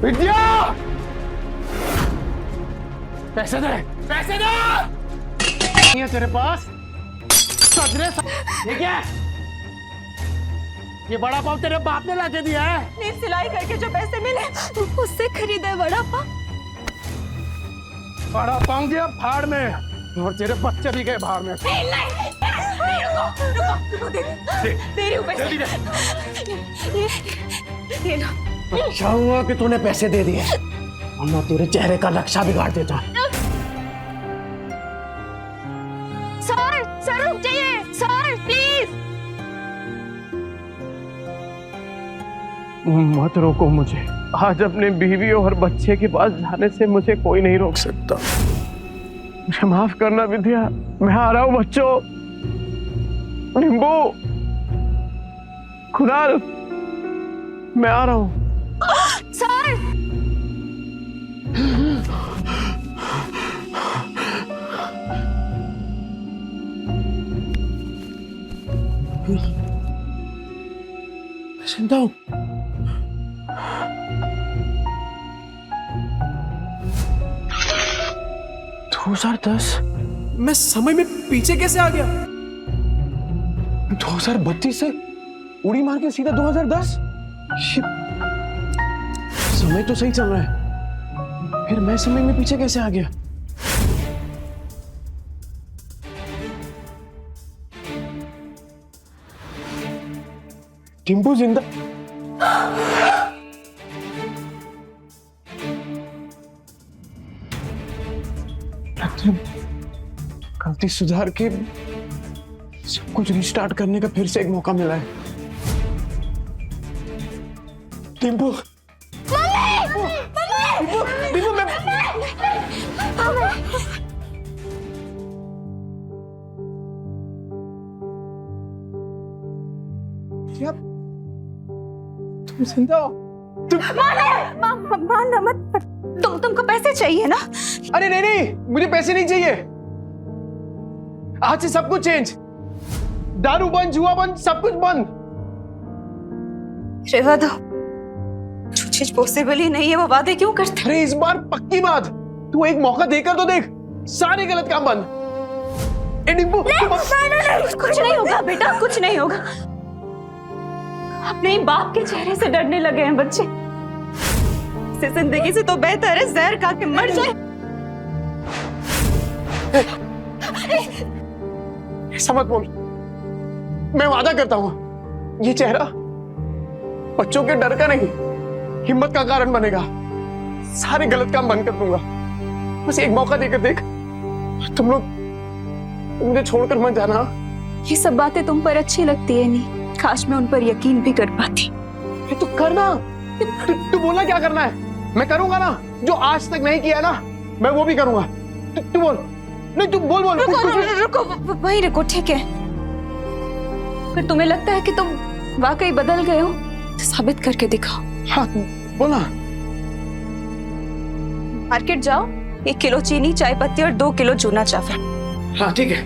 विद्या, पैसे दे, पैसे दे। नहीं है तेरे पास? सजरे ये क्या है? ये बड़ा पाव तेरे बाप ने लाके दिया है? नील सिलाई करके जो पैसे मिले उससे खरीदे बड़ा पाव। बड़ा पाव दिया भाड़ में, और तेरे बच्चे भी गए भाड़ में। रुको, दे रही हूँ पैसे। ये लो। अच्छा हुआ कि तूने पैसे दे दिए, वरना तेरे चेहरे का नक्शा बिगाड़ देता। सर रुक जाइए, सर प्लीज। मत रोको मुझे, आज अपने बीवी और बच्चे के पास जाने से मुझे कोई नहीं रोक सकता। मुझे माफ करना विद्या, मैं आ रहा हूँ बच्चों। निम्बू, कुणाल, मैं आ रहा हूँ। सर चिंता हूँ। मैं समय में पीछे कैसे आ गया? 2032 से उड़ी मार के सीधा 2010। समय तो सही चल रहा है, फिर मैं समय में पीछे कैसे आ गया? टिम्पू जिंदा? गलती सुधार के सब कुछ रिस्टार्ट करने का फिर से एक मौका मिला है। टिम्पू, तुम जिंदा हो? माना मत। तुमको पैसे चाहिए ना? अरे नहीं, मुझे पैसे नहीं चाहिए। आज से सब कुछ चेंज, दारू बंद, जुआ बंद, सब कुछ बंद। रेवा दो, जो चीज पॉसिबल ही नहीं है वो वादे क्यों करते? अरे इस बार पक्की बात, तू एक मौका देकर तो देख, सारे गलत काम बंद। नहीं, कुछ नहीं होगा बेटा, कुछ नहीं होगा। अपने बाप के चेहरे से डरने लगे हैं बच्चे। इसे जिंदगी से तो बेहतर है जहर खा के मर जाए। ऐसा मत बोल, मैं वादा करता हूं, ये चेहरा बच्चों के डर का नहीं, हिम्मत का कारण बनेगा। सारे गलत काम बंद कर दूंगा, बस एक मौका देकर देख। तुम लोग मुझे छोड़कर मत जाना। ये सब बातें तुम पर अच्छी लगती है नहीं, काश मैं उन पर यकीन भी कर पाती। तू करना, तू बोलना क्या करना है, मैं करूंगा ना। जो आज तक नहीं किया ना, मैं वो भी करूंगा। तू बोल, नहीं तू बोल। रुको, वहीं रुको, ठीक है। फिर तुम्हें लगता है कि तुम वाकई बदल गए हो तो साबित करके दिखाओ। हाँ बोला। मार्केट जाओ, 1 किलो चीनी, चाय पत्ती और 2 किलो चूना चावल। हाँ ठीक है।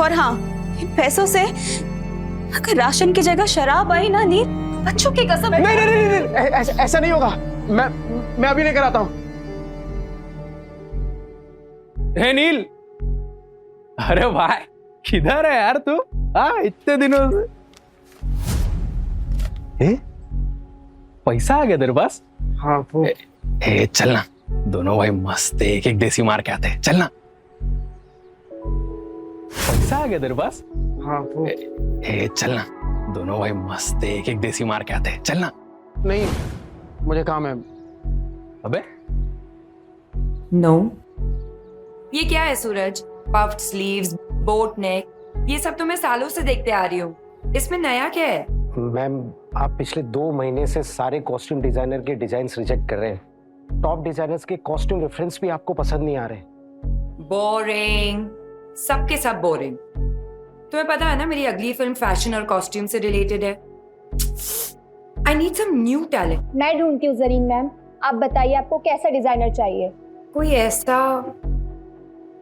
और हाँ, इन पैसों से अगर राशन की जगह शराब आई ना नील, बच्चों की कसम। नहीं, ऐसा नहीं होगा। मैं अभी लेकर आता हूँ। हे नील, अरे भाई किधर है यार तू? हाँ इतने दिनों से। पैसा आ गया तेरे पास? हाँ वो चलना, दोनों भाई मस्त एक एक देसी मार के आते हैं, चलना। पैसा आ गया तेरे पास? हाँ वो चलना, दोनों भाई मस्त एक एक देसी मार के आते हैं, चलना। नहीं, मुझे काम है। अबे नो ये क्या है सूरज? पफ्ड स्लीव्स, बोट नेक, ये सब तो मैं सालों से देखते आ रही हूँ। इसमें नया क्या है? मैम, आप पिछले 2 महीने से सारे कॉस्ट्यूम डिजाइनर के डिजाइन्स रिजेक्ट कर रहे हैं। टॉप डिजाइनर्स के कॉस्ट्यूम रेफरेंस भी आपको पसंद नहीं आ रहे। बोरिंग, सबके सब बोरिंग। तुम्हें पता है ना मेरी अगली फिल्म फैशन और कॉस्ट्यूम से रिलेटेड है। I need some new talent. मैं ढूंढती हूँ जरीन मैम, आप बताइए आपको कैसा डिजाइनर चाहिए? कोई ऐसा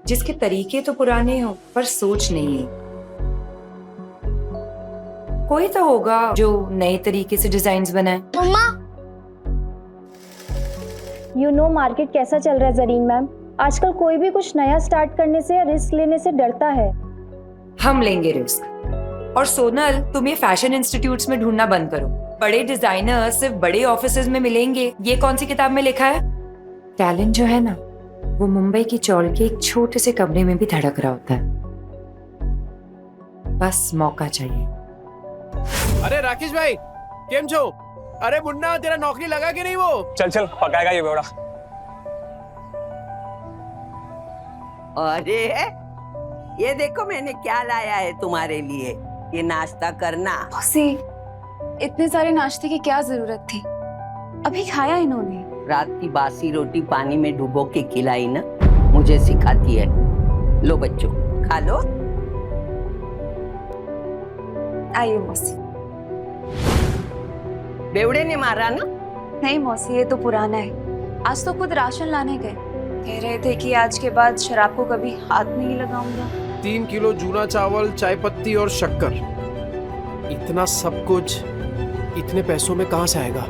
जिसके तरीके तो पुराने हो पर सोच नहीं है। कोई तो होगा जो नए तरीके से डिजाइन्स बनाए। मम्मा, यू नो मार्केट कैसा चल रहा है जरीन मैम। आजकल कोई भी कुछ नया स्टार्ट करने से या रिस्क लेने से डरता है। हम लेंगे रिस्क। और सोनल, तुम ये फैशन इंस्टीट्यूट्स में ढूंढना बंद करो। बड़े डिजाइनर सिर्फ बड़े ऑफिसेज में मिलेंगे, ये कौन सी किताब में लिखा है? टैलेंट जो है ना, वो मुंबई की चौल के एक छोटे से कमरे में भी धड़क रहा होता है। बस मौका चाहिए। अरे राकेश भाई, केम छो? अरे मुन्ना, तेरा नौकरी लगा कि नहीं वो? चल चल पकाएगा ये बेवड़ा। अरे ये देखो मैंने क्या लाया है तुम्हारे लिए, ये नाश्ता करना। मौसी, इतने सारे नाश्ते की क्या जरूरत थी? अभी खाया इन्होंने। रात की बासी रोटी पानी में डुबो के खिलाई ना, मुझे सिखाती है। लो बच्चों, खा लो। आइए मौसी। बेवड़े ने मारा ना? नहीं मौसी, ये तो पुराना है। आज तो खुद राशन लाने गए, कह रहे थे कि आज के बाद शराब को कभी हाथ नहीं लगाऊंगा। 3 किलो जूना चावल, चाय पत्ती और शक्कर, इतना सब कुछ इतने पैसों में कहां से आएगा?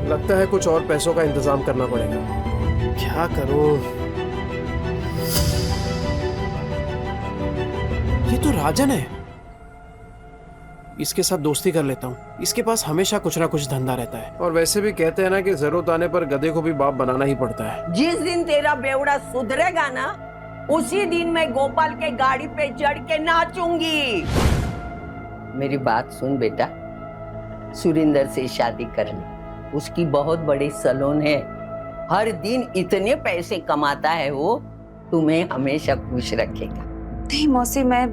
लगता है कुछ और पैसों का इंतजाम करना पड़ेगा। क्या करूं? ये तो राजन है, इसके साथ दोस्ती कर लेता हूँ। इसके पास हमेशा कुछ ना कुछ धंधा रहता है, और वैसे भी कहते हैं ना कि जरूरत आने पर गधे को भी बाप बनाना ही पड़ता है। जिस दिन तेरा बेवड़ा सुधरेगा ना, उसी दिन मैं गोपाल के गाड़ी पे चढ़ के नाचूंगी। मेरी बात सुन बेटा, सुरिंदर से शादी कर ले। उसकी बहुत बड़ी सैलून है, हर दिन इतने पैसे कमाता है वो, तुम्हें हमेशा खुश रखेगा। नहीं मौसी, मैं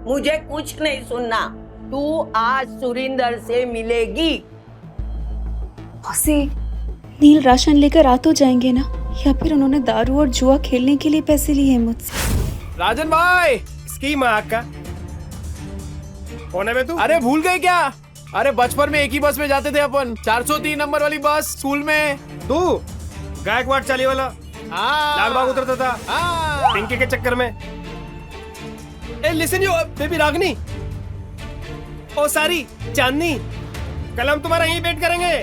मुझे कुछ नहीं सुनना, तू आज सुरिंदर से मिलेगी। मौसी, नील राशन लेकर आ तो जाएंगे ना, या फिर उन्होंने दारू और जुआ खेलने के लिए पैसे लिए हैं मुझसे? राजन भाई, इसकी माँ का कौन है बे तू? अरे भूल गए क्या? अरे बचपन में एक ही बस में जाते थे अपन, 403 नंबर वाली बस स्कूल में। तू गायकवाड़ चाली वाला हाँ। लाल बाग उतरता था हाँ। पिंकी के चक्कर में। ए लिसन यू बेबी रागनी, ओ सारी चांदनी, कल हम तुम्हारा यहीं वेट करेंगे,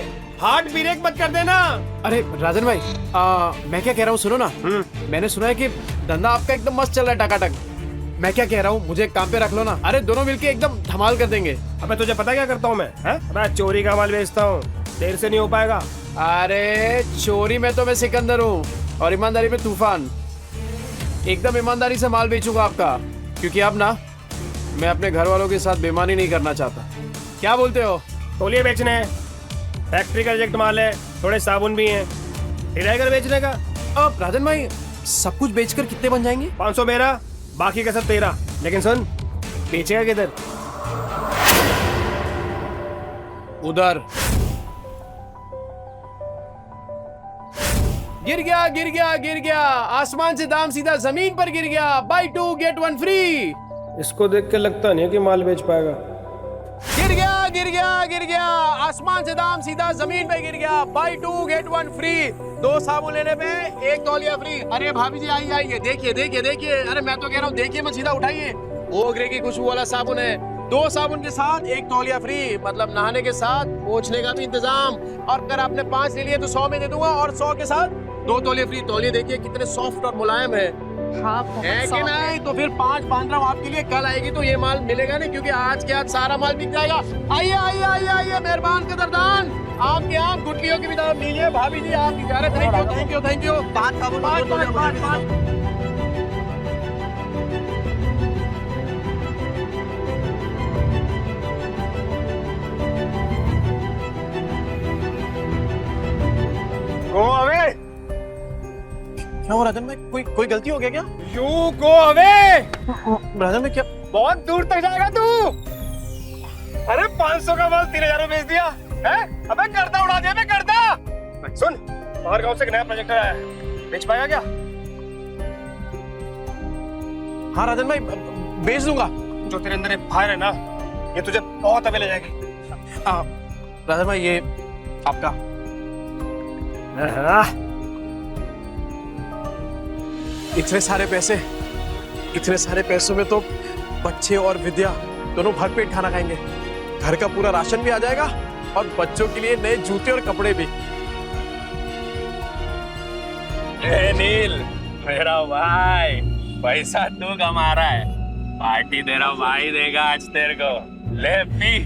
हार्ट ब्रेक मत कर देना। अरे राजन भाई, मैं क्या कह रहा हूँ सुनो ना। मैंने सुना है कि धंधा आपका एकदम मस्त चल रहा है, टकाटक। मैं क्या कह रहा हूँ, मुझे काम पे रख लो ना। अरे दोनों मिलके एकदम धमाल कर देंगे। अबे तुझे पता क्या करता हूँ मैं? अबे चोरी का माल बेचता हूँ, देर से नहीं हो पाएगा। अरे चोरी में तो मैं सिकंदर हूँ, और ईमानदारी में तूफान। एकदम ईमानदारी से माल बेचूंगा आपका, क्योंकि अब ना मैं अपने घर वालों के साथ बेईमानी नहीं करना चाहता। क्या बोलते हो? तौलिए बेचने हैं, फैक्ट्री का रिजेक्ट माल है, थोड़े साबुन भी हैं, इरेगर बेचने का। अब राजन भाई, सब कुछ बेचकर कितने बन जाएंगे? 500 मेरा, बाकी का सब तेरा। लेकिन सुन, बेचेगा किधर? उधर। गिर गया गिर गया गिर गया, आसमान से दाम सीधा जमीन पर गिर गया। Buy 2 get 1 free. इसको देख के लगता नहीं है कि माल बेच पाएगा। गिर गया गिर गया गिर गया, आसमान से दाम सीधा जमीन पे गिर गया। Buy 2 get 1 free. 2 साबुन लेने पे 1 तौलिया फ्री। अरे भाभी जी आइए आइए, देखिए देखिए देखिए। अरे मैं तो कह रहा हूँ, देखिए मत, सीधा उठाइए। ओगरे की खुशबू वाला साबुन है। 2 साबुन के साथ 1 तौलिया फ्री, मतलब नहाने के साथ पोंछने का भी इंतजाम। और अगर आपने 5 ले लिए तो 100 में दे दूंगा, और 100 के साथ 2 तौलिया फ्री। तौलिए देखिए कितने सॉफ्ट और मुलायम है। है कि नहीं? तो फिर 5 बांध रहा हूँ आपके लिए। कल आएगी तो ये माल मिलेगा नहीं, क्योंकि आज के आज सारा माल बिक जाएगा। आइए आइए आइए आइए, मेहरबान कदरदान। आपके आप गुटलियों की भी दाम लीजिए। भाभी जी आपकी जा रहे। Thank you thank you thank you. 5 साबुन, 5। Go away. क्या हो राजन भाई, कोई गलती हो गया क्या? You go away. राजन भाई क्या? बहुत दूर तक जाएगा तू। अरे 500 का माल 3000 में बेच दिया है? अबे गर्दा उड़ा दिया, गर्दा। सुन, बाहर गांव से एक नया प्रोजेक्ट आया है, बेच पाएगा क्या? हाँ राजन भाई, बेच दूंगा। जो तेरे अंदर फायर है ना, ये तुझे बहुत अबे ले जाएगी। राजन भाई ये आपका। इतने सारे पैसों में तो बच्चे और विद्या दोनों भरपेट खाना खाएंगे। घर का पूरा राशन भी आ जाएगा, और बच्चों के लिए नए जूते और कपड़े भी। ए नील, मेरा भाई, पैसा तू कमा रहा है, पार्टी तेरा भाई देगा आज तेरे को। ले पी।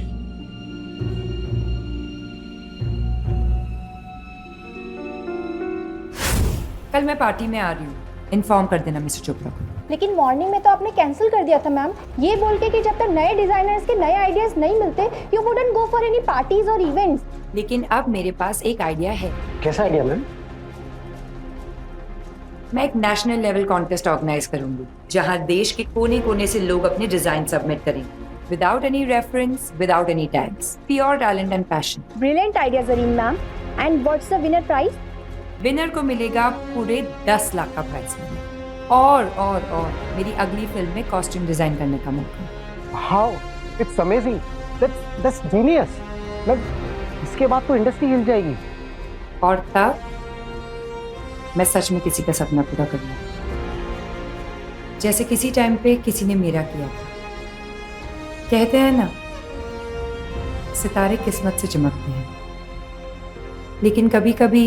कल मैं पार्टी में आ रही हूँ, इन्फॉर्म कर देना मिस्टर चोपड़ा को। लेकिन मॉर्निंग में तो आपने कैंसिल कर दिया था मैम, ये बोल के कि जब तक नए डिजाइनर्स के नए आइडियाज नहीं मिलते you wouldn't go for any parties और इवेंट्स। लेकिन अब मेरे पास एक आइडिया है। कैसा आइडिया मैम? मैं एक नेशनल लेवल कॉन्टेस्ट ऑर्गेनाइज करूंगी जहां देश के कोने कोने से लोग अपने डिजाइन सबमिट करेंगे, without any reference, without any tags, pure talent and passion. Brilliant idea Zareen ma'am. And what's the winner prize? Winner को मिलेगा पूरे 10 लाख का प्राइज और मेरी अगली फिल्म में कॉस्ट्यूम डिजाइन करने का मौका। How, it's amazing, that's genius. मतलब इसके बाद तो इंडस्ट्री हिल जाएगी। और तब मैं सच में किसी का सपना पूरा करूंगा, जैसे किसी टाइम पे किसी ने मेरा किया था। कहते हैं ना, सितारे किस्मत से चमकते हैं, लेकिन कभी कभी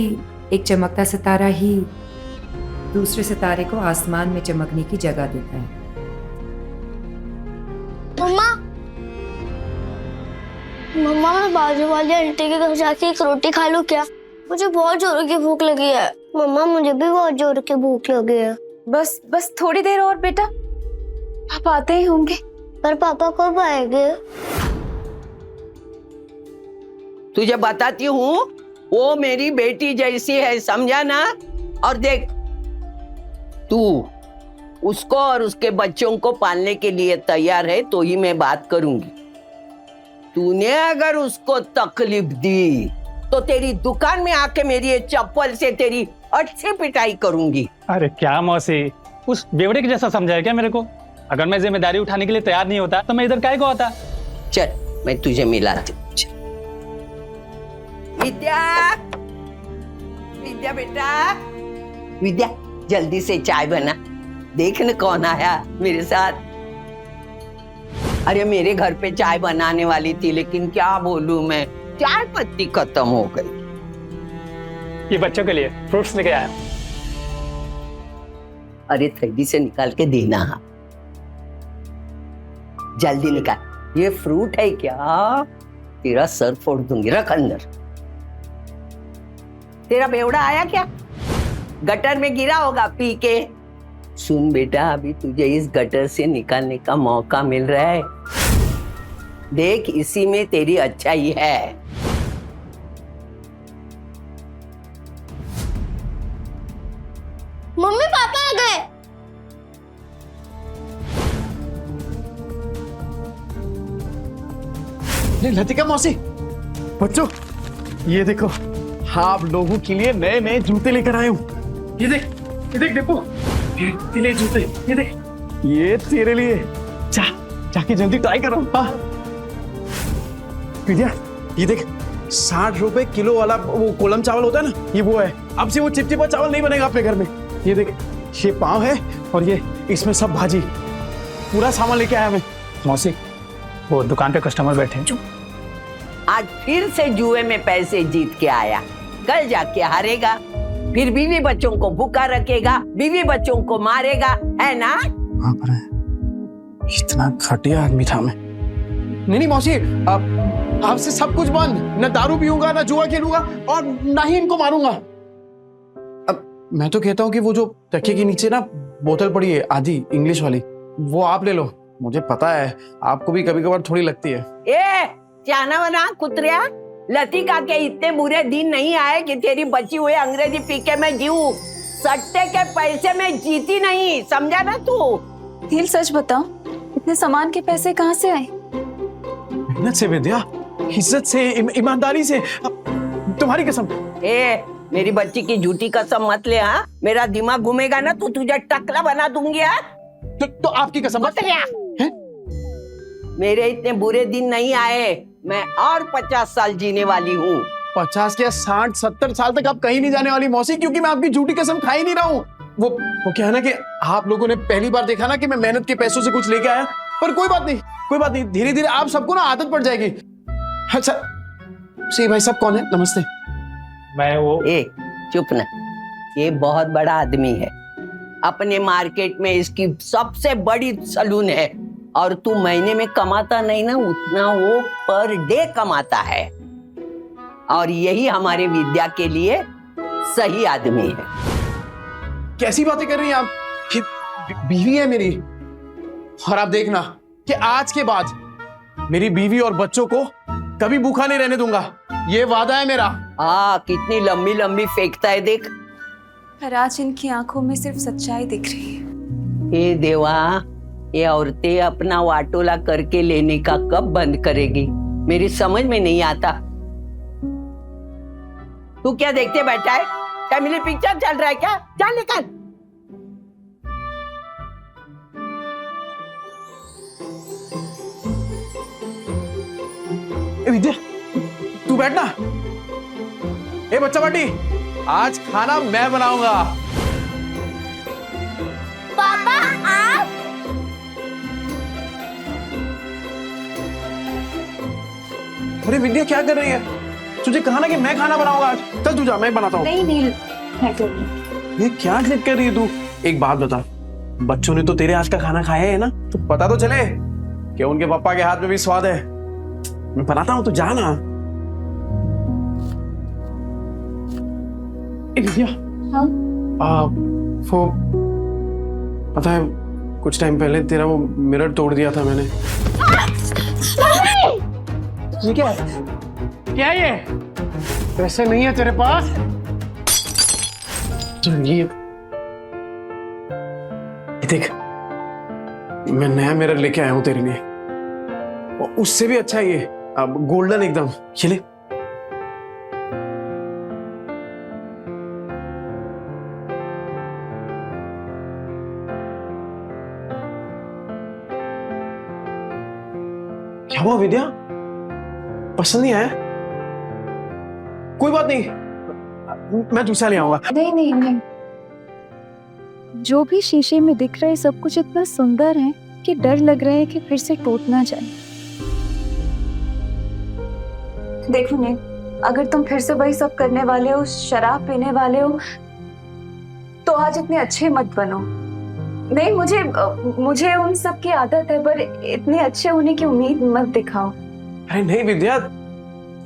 एक चमकता सितारा ही दूसरे सितारे को आसमान में चमकने की जगह देता है। मम्मा, मैं बाजू वाली आंटी के घर जाके एक रोटी खा लूं क्या? मुझे बहुत जोर की भूख लगी है। मम्मा, मुझे भी बहुत जोर की भूख लगी है। बस थोड़ी देर और बेटा, पापा आते ही होंगे। पर पापा कब आएंगे? तुझे बताती हूँ, वो मेरी बेटी जैसी है, समझा ना? और देख, तू उसको और उसके बच्चों को पालने के लिए तैयार है तो ही मैं बात करूंगी। तूने अगर उसको तकलीफ दी तो तेरी दुकान में आके मेरी ये चप्पल से तेरी अच्छी पिटाई करूंगी। अरे क्या मौसी, उस बेवड़े के जैसा समझाया क्या मेरे को? अगर मैं जिम्मेदारी उठाने के लिए तैयार नहीं होता तो मैं इधर काहे को आता? चल, मैं तुझे मिलाती हूँ। विद्या, विद्या बेटा, विद्या जल्दी से चाय बना। देख न कौन आया मेरे साथ। अरे मेरे घर पे चाय बनाने वाली थी, लेकिन क्या बोलूं मैं, चाय पत्ती खत्म हो गई। ये बच्चों के लिए फ्रूट्स लेके आया। अरे थैली से निकाल के देना। हाँ, जल्दी निकाल। ये फ्रूट है क्या? तेरा सर फोड़ दूंगी। रख अंदर। तेरा बेवड़ा आया क्या? गटर में गिरा होगा पी के। सुन बेटा, अभी तुझे इस गटर से निकालने का मौका मिल रहा है। देख, इसी में तेरी अच्छाई है। मम्मी, पापा आ गए। लतिका मौसी, बच्चों ये देखो, आप लोगों के लिए नए नए जूते लेकर आया हूँ। ये देख देखो, ये ले जूते, ये देख, ये तेरे लिए। जाके जल्दी ट्राई करो। हाँ विद्या, ये देख, 60 रुपए किलो वाला वो कोलम चावल होता है ना, ये वो है। अब से वो चिपचिपा चावल नहीं बनेगा अपने घर में। ये देख, ये पाव है और ये इसमें सब भाजी, पूरा सामान लेके आया मैं। मौसी, वो दुकान पे कस्टमर बैठे हैं। आज फिर से जुए में पैसे जीत के आया, कल जाके हारेगा, फिर बीवी बच्चों को भूखा रखेगा, बीवी बच्चों को मारेगा, है ना? हाँ, पर इतना घटिया आदमी था मैं। नहीं मौसी, आपसे सब कुछ बंद। न दारू पीऊंगा, न जुआ खेलूंगा और ना ही इनको मारूंगा। अब मैं तो कहता हूँ कि वो जो तकिए के नीचे ना बोतल पड़ी है आधी इंग्लिश वाली, वो आप ले लो। मुझे पता है आपको भी कभी कभार थोड़ी लगती है। ए जाना वना कुतरिया, लतिका के इतने बुरे दिन नहीं आए कि तेरी बची हुई अंग्रेजी पी के मैं जीऊं। सट्टे के पैसे में जीती नहीं, समझा ना तू? नील, सच बताओ, इतने सामान के पैसे कहाँ से आए? मेहनत से विद्या, इज्जत से, ईमानदारी से। तुम्हारी कसम। ए मेरी बच्ची की झूठी कसम मत ले। हाँ, मेरा दिमाग घूमेगा ना तो तुझे टकला बना दूंगी। यार तो आपकी कसम। मेरे इतने बुरे दिन नहीं आए, मैं और 50 साल जीने वाली हूँ। 50 क्या 60 70 साल तक आप कहीं नहीं जाने वाली मौसी, क्योंकि मैं आपकी झूठी कसम खा ही नहीं रहा हूँ। वो क्या है ना कि आप लोगों ने पहली बार देखा ना कि मैं मेहनत के पैसों से कुछ लेके आया, पर कोई बात नहीं, धीरे धीरे आप सबको ना आदत पड़ जाएगी। अच्छा, सी भाई साहब कौन है? नमस्ते। मैं वो। ए चुप ना, ये बहुत बड़ा आदमी है, अपने मार्केट में इसकी सबसे बड़ी सलून है, और तू महीने में कमाता नहीं ना उतना वो पर डे कमाता है, और यही हमारे विद्या के लिए सही आदमी है। कैसी बातें कर रही हैं आप? ये बीवी है मेरी, और आप देखना कि आज के बाद मेरी बीवी और बच्चों को कभी भूखा नहीं रहने दूंगा, ये वादा है मेरा। कितनी लंबी लंबी फेंकता है देख। पर आज इनकी आंखों में सिर्फ सच्चाई दिख रही है। हे देवा, ये औरतें अपना वाटोला करके लेने का कब बंद करेगी, मेरी समझ में नहीं आता। तू क्या देखते बैठा है? फैमिली पिक्चर चल रहा है क्या? चल निकल। ए विद्या, तू बैठना। ए बच्चा पार्टी, आज खाना मैं बनाऊंगा। पापा आप? अरे विद्या क्या कर रही है? तुझे कहा ना कि मैं खाना बनाऊंगा आज। चल तू जा, मैं बनाता हूँ। नहीं नील, मैं करूँगी। ये क्या जिद कर रही है तू? एक बात बता, बच्चों ने तो तेरे आज का खाना खाया है ना, तो पता तो चले कि उनके पापा के हाथ में भी स्वाद है। मैं बनाता हूँ, तो जा ना। ए विद्या, हाँ? वो पता है कुछ टाइम पहले तेरा वो मिरर तोड़ दिया था मैंने। ये क्या है? क्या है ये? पैसे नहीं है तेरे पास? तो ये देख, मैं नया मिरर लेके आया हूं तेरे लिए, और उससे भी अच्छा ये, अब गोल्डन एकदम। ये ले। क्या हुआ विद्या, पसंद नहीं आया? कोई बात नहीं, मैं दूसरा ले आऊंगा। नहीं नहीं नहीं, जो भी शीशे में दिख रहा है सब कुछ इतना सुंदर है कि डर लग रहा है कि फिर से टूट ना जाए। देखो नील, अगर तुम फिर से वही सब करने वाले हो, शराब पीने वाले हो, तो आज इतने अच्छे मत बनो। नहीं, मुझे उन सब की आदत है, पर इतने अच्छे होने की उम्मीद मत दिखाओ। अरे नहीं विद्या,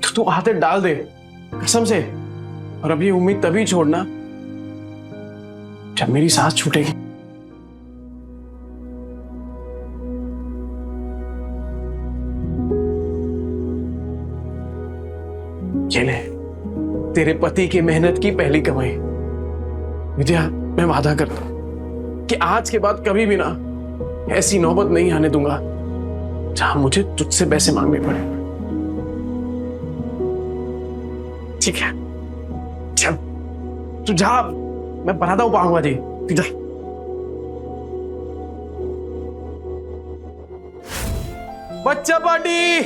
तू आदत डाल दे कसम से, और अब ये उम्मीद तभी छोड़ना जब मेरी सांस छूटेगी। ये ले, तेरे पति की मेहनत की पहली कमाई। विद्या, मैं वादा करता हूं कि आज के बाद कभी भी ना ऐसी नौबत नहीं आने दूंगा जहां मुझे तुझसे पैसे मांगने पड़े। ठीक है, चल तू जा, मैं बनाता हूं पाऊंगा जी। तू जा। बच्चा पार्टी,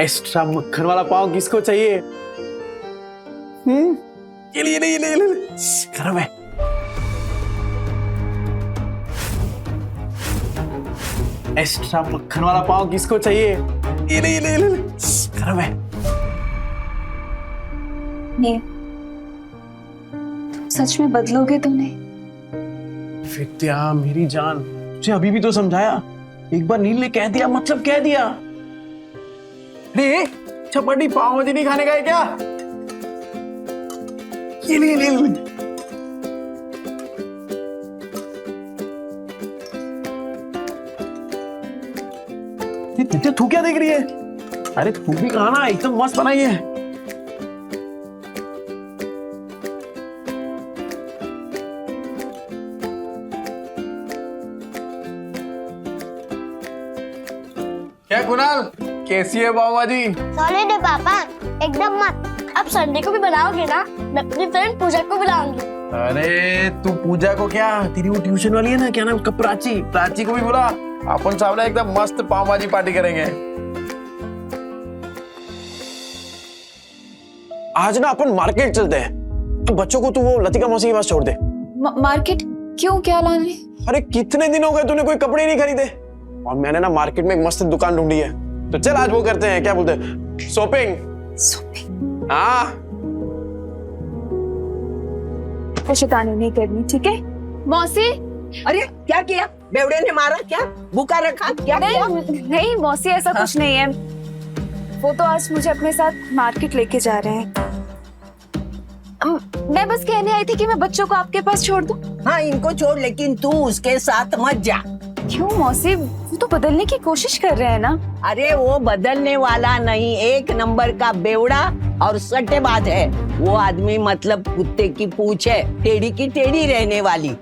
एक्स्ट्रा मक्खन वाला पाव किसको चाहिए? ये ले, ये ले, गरम है। एक्स्ट्रा मक्खन वाला पाव किसको चाहिए? ये ले, गरम है। नील, तुम सच में बदलोगे तो नहीं? विद्या मेरी जान, तुझे अभी भी तो समझाया। एक बार नील ने कह दिया मतलब कह दिया। अरे चपाटी पाव भाजी नहीं खाने का है क्या? ये ले। तू क्या देख रही है? अरे तू भी खाना, एकदम मस्त बनाई है। क्या कुणाल, कैसी है पाव भाजी? सॉलिड है पापा, एकदम मस्त। अब संडे को भी बनाओगे ना? मैं अपनी फ्रेंड पूजा को बुलाऊंगी। अरे तू पूजा को क्या, तेरी वो ट्यूशन वाली है ना, क्या नाम उसका, प्राची को भी बुला। अपन सामने एकदम मस्त पाव भाजी पार्टी करेंगे। आज ना अपन मार्केट चलते हैं, तो बच्चों को तू वो लतिका मौसी के पास छोड़ दे। मार्केट क्यों, क्या लाने? अरे कितने दिन हो गए तूने कोई कपड़े नहीं खरीदे, और मैंने ना मार्केट में एक मस्त दुकान ढूंढी है, तो चल आज वो करते हैं, क्या बोलते हैं, शॉपिंग। हाँ ज्यादा शैतानी नहीं करनी, ठीक है? मौसी, अरे क्या किया? बेवड़े ने मारा क्या? भूखा रखा क्या? किया? नहीं मौसी, ऐसा कुछ नहीं है। वो तो आज मुझे अपने साथ मार्केट लेके जा रहे हैं। मैं बस कहने आई थी कि मैं बच्चों को आपके पास छोड़ दूं। हाँ, इनको छोड़, लेकिन तू उसके साथ मत जा। क्यों मौसी? वो तो बदलने की कोशिश कर रहे हैं ना। अरे वो बदलने वाला नहीं, एक नंबर का बेवड़ा और सट्टेबाज है वो आदमी। मतलब कुत्ते की पूंछ है, टेढ़ी की टेढ़ी रहने वाली।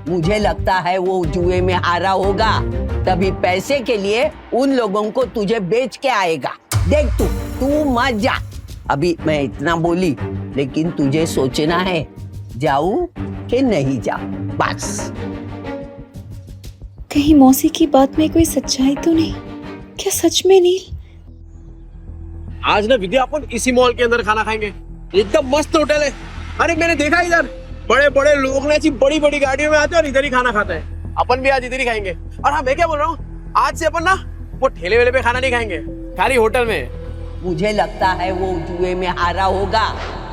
मुझे लगता है वो जुए में हारा होगा, तभी पैसे के लिए उन लोगों को तुझे बेच के आएगा। देख तू मत जा। अभी मैं इतना बोली, लेकिन तुझे सोचना है जाऊं कि नहीं जाऊं, बस। कहीं मौसी की बात में कोई सच्चाई तो नहीं? क्या सच में नील? आज ना विद्या अपन इसी मॉल के अंदर खाना खाएंगे, एकदम मस्त होटल है। अरे मैंने देखा इधर बड़े बड़े लोग ना ऐसी बड़ी बड़ी गाड़ियों में आते हैं और इधर ही खाना खाते हैं। अपन भी आज इधर ही खाएंगे। और हाँ, मैं क्या बोल रहा हूँ, आज से अपन ना वो ठेले वेले पे खाना नहीं खाएंगे, खाली होटल में। मुझे लगता है वो जुए में हारा होगा,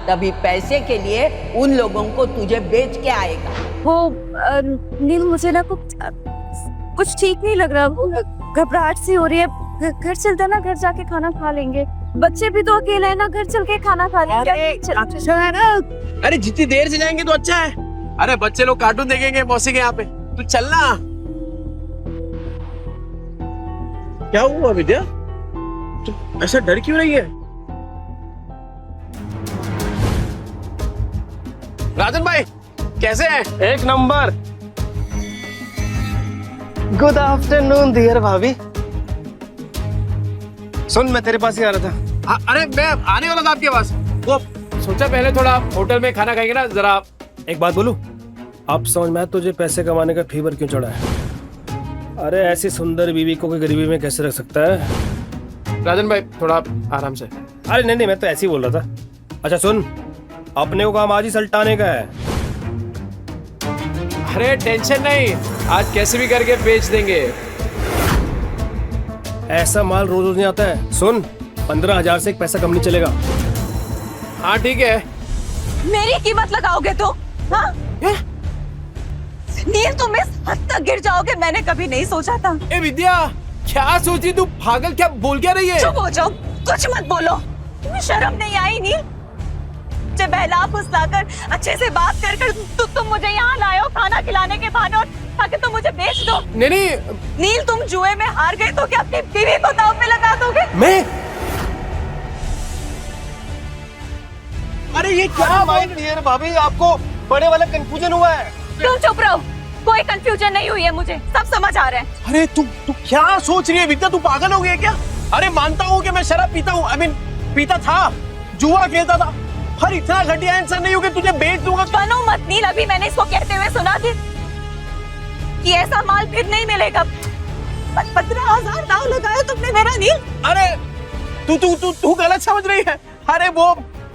तभी पैसे के लिए उन लोगों को तुझे बेच के आएगा। वो नील, मुझे ना कुछ ठीक नहीं लग रहा। घबराहट सी हो रही है। घर चलते ना, घर जाके खाना खा लेंगे। बच्चे भी तो अकेले हैं ना, घर चल के खाना खा लेंगे। अरे जितनी देर से जाएंगे तो अच्छा है। अरे बच्चे लोग कार्टून देखेंगे मौसी के यहाँ पे, तू चलना। क्या हुआ विद्या, तू ऐसा डर क्यों रही है? राजन भाई कैसे हैं? एक नंबर। गुड आफ्टरनून डियर भाभी। सुन, मैं तेरे पास ही आ रहा था। अरे मैं आने वाला था आपके पास। वो सोचा पहले थोड़ा होटल में खाना खाएंगे ना जरा। एक बात बोलूं, अब समझ में आया तुझे पैसे कमाने का फीवर क्यों चढ़ा है। अरे ऐसी सुंदर बीवी को कोई गरीबी में कैसे रख सकता है? राजन भाई थोड़ा आराम से। अरे नहीं, मैं तो ऐसे ही बोल रहा था। अच्छा सुन, अपने को काम आज ही सल्टाने का है। अरे टेंशन नहीं, आज कैसे भी करके बेच देंगे। ऐसा माल रोज रोज नहीं आता है। सुन, 15,000 से एक पैसा कम नहीं चलेगा। हाँ ठीक है। मेरी कीमत लगाओगे तो? हाँ? नील, तुम इस हद तक गिर जाओगे मैंने कभी नहीं सोचा था। ए विद्या, क्या सोची तू? पागल, क्या बोल क्या रही है? चुप हो जाओ, कुछ मत बोलो। तुम्हें शर्म नहीं आई नील? जब बहला फुसलाकर अच्छे से बात कर तुम मुझे यहाँ लाए हो खाना खिलाने के बहाने, और ताकि तुम मुझे बेच दो। नहीं नील, तुम जुए में हार गए तो क्या अपनी बीवी को दांव पे लगा दोगे? मैं? अरे ये क्या डियर भाभी, आपको बड़े वाला कंफ्यूजन हुआ है। तुम चुप रहो, कोई कंफ्यूजन नहीं हुई है, मुझे सब समझ आ रहा है। अरे तू क्या सोच रही है विद्या? तू पागल हो गई है क्या? अरे मानता हूँ कि मैं शराब पीता हूँ, आई मीन पीता था, जुआ खेलता था, पर इतना घटिया इंसान नहीं हूँ कि तुझे बेच दूंगा। बनो मत नील, अभी मैंने इसको कहते हुए सुना कि ऐसा माल फिर नहीं मिलेगा। 15,000 दाव लगाया तुमने मेरा नील। अरे तू गलत समझ रही है। अरे वो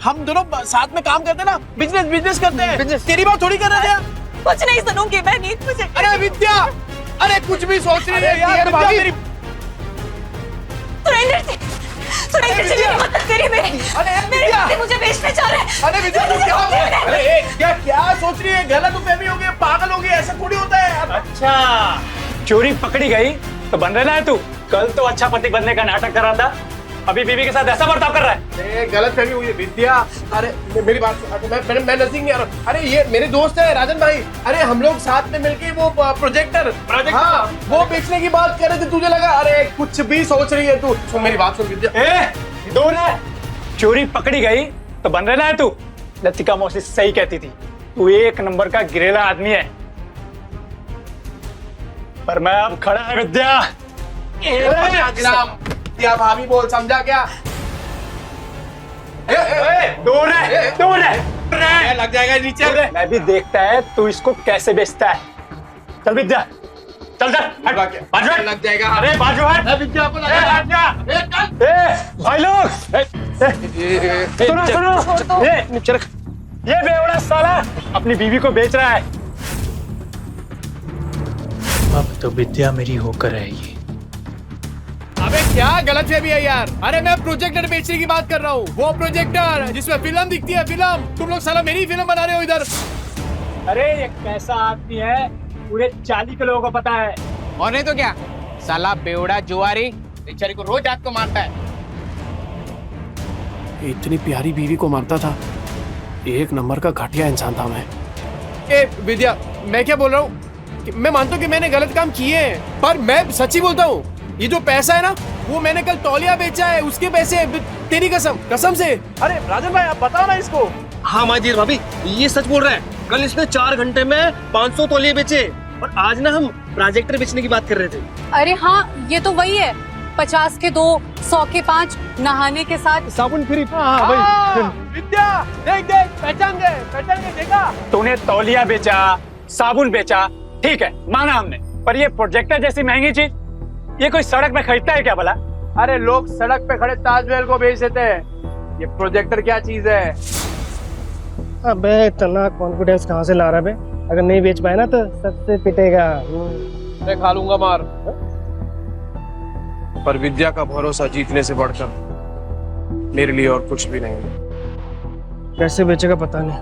हम दोनों साथ में काम करते ना, बिजनेस करते हैं। तेरी बात थोड़ी कर रहे थे। कुछ नहीं सुनूंगी मैं नील, मुझे। अरे विद्या, अरे कुछ भी सोच रही है यार विद्या मेरी। सुरेंद्र जी ने मदद करी मेरी। मेरे पति मुझे बेचने जा रहे हैं। अरे विद्या तू क्या सोच रही है? गलत फहमी हो गई, पागल हो गई, ऐसा थोड़ी होता है। अच्छा, चोरी पकड़ी गई तो बन रहा है तू। कल तो अच्छा पति बनने का नाटक कर रहा था, अभी बीवी के साथ ऐसा बर्ताव कर रहा है। गलत फहमी हुई है विद्या। अरे मेरी बात, मैं नजदीक नहीं आ रहा। अरे ये मेरे दोस्त है राजन भाई। अरे हम लोग साथ में मिलके वो प्रोजेक्टर, हाँ वो बेचने की बात कर रहे थे। तुझे लगा अरे कुछ भी सोच रही है तू। सुन मेरी बात सुन विद्या। दूर है, चोरी पकड़ी गई तो बन रहा है तू। लतिका मौसी सही कहती थी, तू एक नंबर का गिरेला आदमी है। पर मैं अब खड़ा है विद्या। क्या भाभी बोल, समझा क्या? दूर है, लग जाएगा नीचे। मैं भी देखता है तू इसको कैसे बेचता है। चल विद्या, चल लग जाएगा। अरे बाजू हट। विद्या को लगा। भाई लोग सुनो, ये बेवड़ा साला अपनी बीवी को बेच रहा है। अब तो विद्या मेरी होकर रहेगी। अबे क्या गलत है भी है यार। अरे मैं प्रोजेक्टर बेचने की बात कर रहा हूँ, वो प्रोजेक्टर जिसमें फिल्म दिखती है। फिल्म तुम लोग साला मेरी फिल्म बना रहे हो इधर। अरे ये कैसा आदमी है पूरे 40 के लोगों को पता है। और नहीं तो क्या, साला बेवड़ा जुआरी बेचारी को रोज रात को मारता है। इतनी प्यारी बीवी को मारता था, एक नंबर का घटिया इंसान था मैं। ए विद्या, मैं क्या बोल रहा हूँ, मैं मानता हूँ कि मैंने गलत काम किए हैं, पर मैं सच्ची बोलता हूँ, ये जो पैसा है ना, वो मैंने कल तौलिया बेचा है, उसके पैसे, तेरी कसम, कसम से। अरे राजन भाई आप बताओ ना इसको। हाँ माय डियर भाभी, ये सच बोल रहा है। कल इसने 4 घंटे में 500 तौलिए बेचे, और आज ना हम प्रोजेक्टर बेचने की बात कर रहे थे। अरे हाँ, ये तो वही है, 50 के 2, 100 के 5, नहाने के साथ साबुन फ्री। विद्या देख देख, पहचान गए देखा। तूने तौलिया बेचा, साबुन बेचा, ठीक है माना हमने, पर ये प्रोजेक्टर जैसी महंगी चीज ये कोई सड़क में खरीदता है क्या भला? अरे लोग सड़क पे खड़े ताजमहल को बेच देते हैं, ये प्रोजेक्टर क्या चीज है? अबे इतना कॉन्फिडेंस कहाँ से ला रहा है बे? अगर नहीं बेच पाए ना तो सबसे पिटेगा। मैं खा लूंगा मार, पर विद्या का भरोसा जीतने से बढ़कर मेरे लिए और कुछ भी नहीं है। कैसे बेचेगा पता नहीं।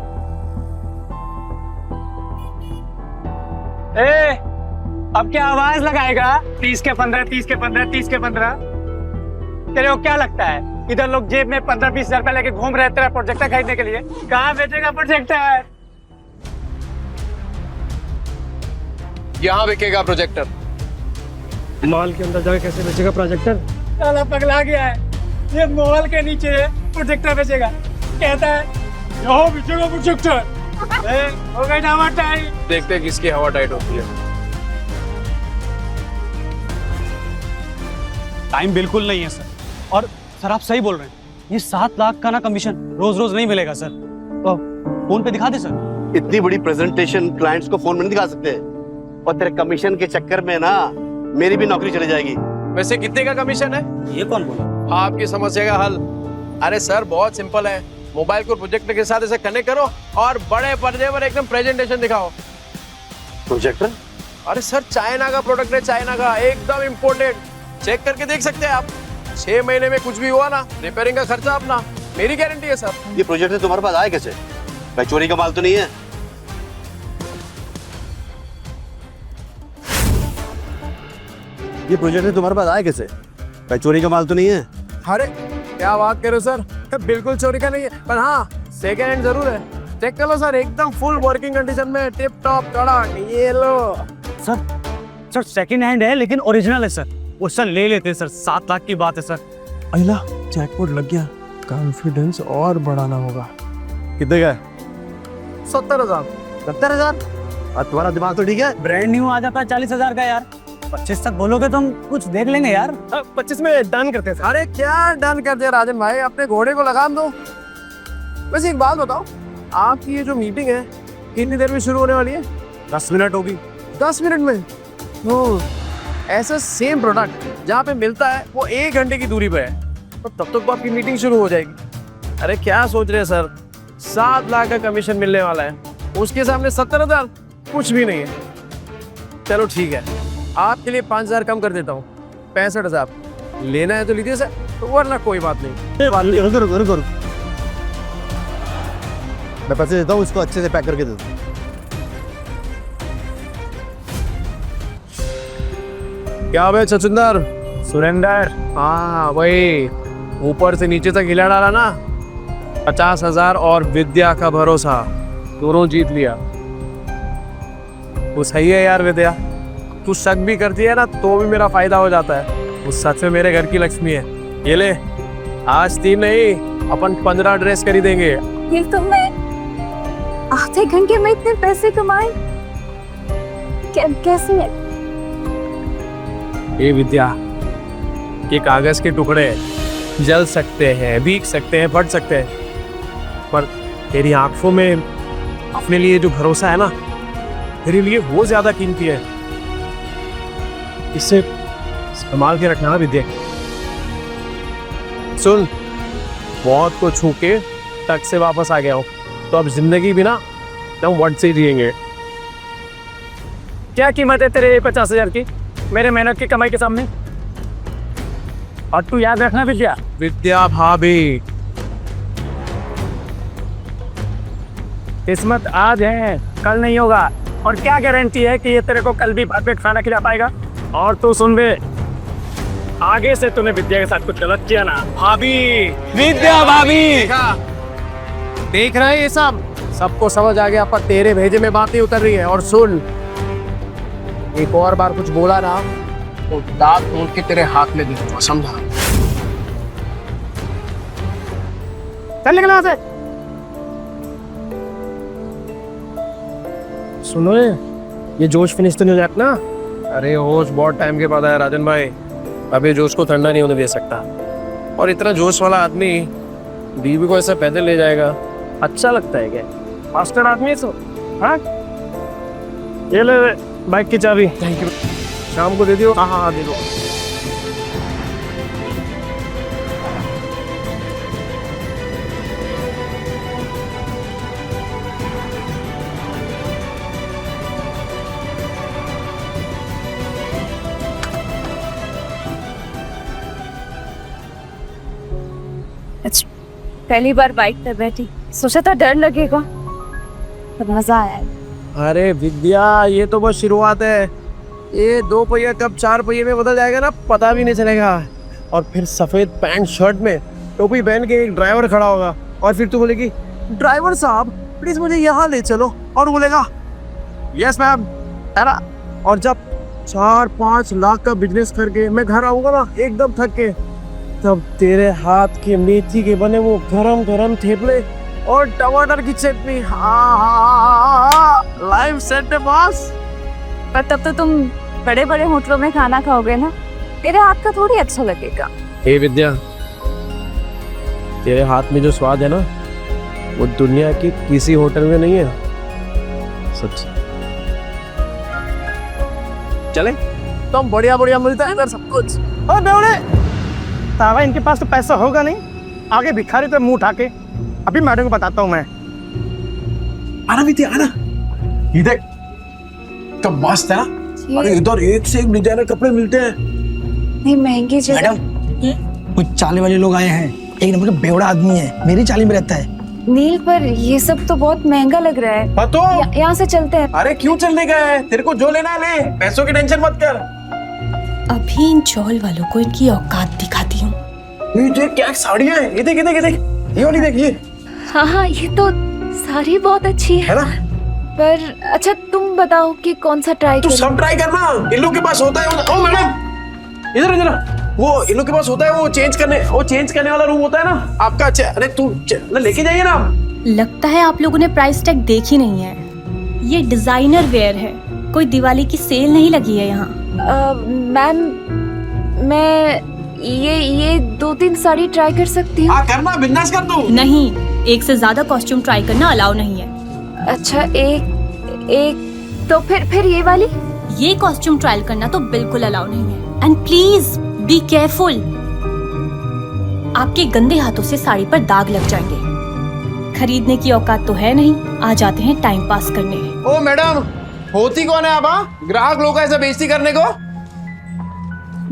ए, अब क्या आवाज लगाएगा? 30 के 15, 30 के 15, 30 के 15। तेरे को क्या लगता है इधर लोग जेब में 15-20 हजार रुपए लेके घूम रहे तेरा प्रोजेक्टर खरीदने के लिए? कहाँ बेचेगा प्रोजेक्टर? यहाँ बिकेगा प्रोजेक्टर। मॉल के अंदर जाके कैसे बेचेगा प्रोजेक्टर? साला पगला गया है, ये मॉल के नीचे प्रोजेक्टर बेचेगा, कहता है यहाँ बेचेगा प्रोजेक्टर। हो गई ना हवा टाइम। देखते हैं किसकी हवा टाइट होती है। टाइम बिल्कुल नहीं है सर, और सर आप सही बोल रहे हैं, ये 7 लाख का ना कमीशन रोज रोज नहीं मिलेगा सर। तो फोन पे दिखा दे सर। इतनी बड़ी प्रेजेंटेशन क्लाइंट्स को फोन में नहीं दिखा सकते, और तेरे कमीशन के चक्कर में ना मेरी भी नौकरी चली जाएगी। वैसे कितने का कमीशन है? ये कौन बोला? आपकी समस्या का हल। अरे सर बहुत सिंपल है, मोबाइल को प्रोजेक्टर के साथ ऐसे कनेक्ट करो और बड़े पर्दे पर एकदम प्रेजेंटेशन दिखाओ। प्रोजेक्टर? अरे सर चाइना का प्रोडक्ट है, चाइना का, एकदम इम्पोर्टेड। चेक करके देख सकते हैं आप, 6 महीने में कुछ भी हुआ ना, रिपेयरिंग का खर्चा अपना, मेरी गारंटी है सर। ये प्रोजेक्टर तुम्हारे पास आया कैसे? भाई चोरी का माल तो नहीं है? ये प्रोजेक्टर तुम्हारे पास आया कैसे? भाई चोरी का माल तो नहीं है? अरे क्या बात कर रहे हो सर, बिल्कुल चोरी का नहीं है, पर हाँ सेकेंड हैंड जरूर है। चेक कर लो सर, एकदम फुल वर्किंग कंडीशन में, टिप टॉप कड़क। ये लो सर सेकंड हैंड है लेकिन ओरिजिनल है सर, वो सर ले लेते हैं सर, 7 लाख की बात है सर। अहिला जैकपॉट लग गया, कॉन्फिडेंस और बढ़ाना होगा। कितने का? 70,000। 70,000? तुम्हारा दिमाग तो ठीक है? ब्रांड न्यू आ जाता है 40,000 का यार, 25 तक बोलोगे तो हम कुछ देख लेंगे यार। 25 में डन करते हैं। अरे क्या डन कर दिया राजन भाई, अपने घोड़े को लगाम दो। वैसे एक बात बताओ, आपकी ये जो मीटिंग है कितनी देर में शुरू होने वाली है? 10 मिनट होगी। 10 मिनट में? तो ऐसा सेम प्रोडक्ट जहाँ पे मिलता है वो 1 घंटे की दूरी पे है, तो तब तक तो आपकी मीटिंग शुरू हो जाएगी। अरे क्या सोच रहे हैं सर, 7 लाख का कमीशन मिलने वाला है, उसके सामने 70,000 कुछ भी नहीं है। चलो ठीक है, आपके लिए 5,000 कम कर देता हूँ, 65,000। लेना है तो लीजिए सर, तो वरना कोई बात नहीं। रुको, मैं पैसे देता हूँ, इसको अच्छे से पैक करके दे दो। क्या भाई छछुंदर? सुरेंदर? हाँ वही, ऊपर से नीचे तक हिला डाला ना। 50,000 और विद्या का भरोसा, दोनों जीत लिया। वो सही है यार विद्या, तू शक भी करती है ना तो भी मेरा फायदा हो जाता है। वो सच में मेरे घर की लक्ष्मी है। ये ले, आज 3 नहीं अपन 15 ड्रेस खरीदेंगे। ये तो मैं आधे घंटे में इतने पैसे कमाए, कैसे? ये विद्या, ये कागज के टुकड़े जल सकते हैं, भीग सकते हैं, फट सकते हैं, पर तेरी आंखों में अपने लिए जो भरोसा है ना, तेरे लिए वो ज्यादा कीमती है। इसे संभाल के रखना विद्या। सुन, मौत को छू के तक से वापस आ गया हूँ, तो अब जिंदगी भी ना हम वट से जिएंगे। क्या कीमत है तेरे 50,000 की मेरे मेहनत की कमाई के सामने? और तू याद रखना विद्या भाभी, किस्मत आज है, कल नहीं होगा। और क्या गारंटी है कि ये तेरे को कल भी परफेक्ट खाना खिला पाएगा? और तू सुन बे, आगे से तूने विद्या के साथ कुछ गलत किया ना, भाभी, विद्या भाभी। देख रहे हैं ये सबको समझ आ गया, पर तेरे भेजे में बात नहीं उतर रही है। और सुन, एक और बार कुछ बोला ना तो दांत तोड़ के तेरे हाथ में दे दूंगा, समझा? चल निकल वहां से। सुनो, ये जोश फिनिश तो नहीं हो जाता ना? अरे होश बहुत टाइम के बाद आया राजन भाई, अभी जोश को ठंडा नहीं होने दे सकता। और इतना जोश वाला आदमी बीवी को ऐसे पैदल ले जाएगा, अच्छा लगता है क्या? मास्टर आदमी है सो। हाँ, ये ले बाइक की चाबी। Thank you. शाम को दे दियो। हाँ हाँ दे दो। पहली बार बाइक पे बैठी, सोचा था डर लगेगा, पर मजा आया। अरे विद्या, ये तो बस शुरुआत है। ये 2 पहिया कब 4 पहिए में बदल जाएगा ना, पता भी नहीं चलेगा। और फिर सफेद पैंट शर्ट में टोपी पहन के एक ड्राइवर खड़ा होगा, और फिर तू बोलेगी ड्राइवर साहब प्लीज मुझे यहाँ ले चलो, और बोलेगा यस मैम, है ना? और जब 4-5 लाख का बिजनेस करके मैं घर आऊंगा ना एकदम थक के, तब तेरे हाथ के मेथी के बने वो गरम गरम थेपले और टमाटर की चटनी, लाइव सेट है बॉस। पर तब तो तुम बड़े बड़े होटलों में खाना खाओगे ना, तेरे हाथ का थोड़ी अच्छा लगेगा। हे विद्या, तेरे हाथ में जो स्वाद है ना, वो दुनिया की किसी होटल में नहीं है, सच। चले तो बढ़िया बढ़िया मिलता है इधर सब कुछ। और बेवड़े, तावा इनके पास तो पैसा होगा नहीं, आगे भिखारी तो मुंह उठा के। अभी मैडम को बताता हूँ मैं। आना विद्या, आना। ये देख कब मस्त है ना। अरे इधर एक से एक डिजाइनर कपड़े मिलते हैं। नहीं महंगी जगह। मैडम, कुछ चाले वाले लोग आए हैं, एक नंबर का बेवड़ा आदमी है, मेरी चाली में रहता है। नील, पर ये सब तो बहुत महंगा लग रहा है। तो यहाँ से चलते हैं। अरे क्यों चलने का है, तेरे को जो लेना है ले, पैसों की टेंशन मत कर। अभी इन चौल वालों को इनकी औकात दिखाती हूँ। ये देख क्या साड़ियाँ हैं, ये देख ये देख ये देख, ये वाली देख ये। हाँ हाँ, ये तो साड़ी बहुत अच्छी है ना? पर अच्छा तुम बताओ कि कौन सा ट्राई तू सब ट्राई करना, इन लोग के पास होता है। ओ मैडम, इधर इधर, वो इन लोग के पास होता है, वो चेंज करने वाला रूम होता है ना आपका। अरे तू लेके जाइए ना। लगता है आप लोगों ने प्राइस टैग देखी नहीं है। ये डिजाइनर वेयर है, कोई दिवाली की सेल नहीं लगी है यहाँ। मैम, मैं ये 2-3 साड़ी ट्राई कर सकती हूँ? करना, बिंदास कर तू। नहीं, एक से ज्यादा कॉस्ट्यूम ट्राई करना अलाउ नहीं है। अच्छा, एक तो फिर ये वाली? ये कॉस्ट्यूम ट्रायल करना तो बिल्कुल अलाउ नहीं है। एंड प्लीज बी केयरफुल, आपके गंदे हाथों से साड़ी पर दाग लग जाएंगे। खरीदने की औकात तो है नहीं, आ जाते हैं टाइम पास करने। ओ मैडम, होती कौन है आप? ग्राहक लोग ऐसा बेइज्जती करने को?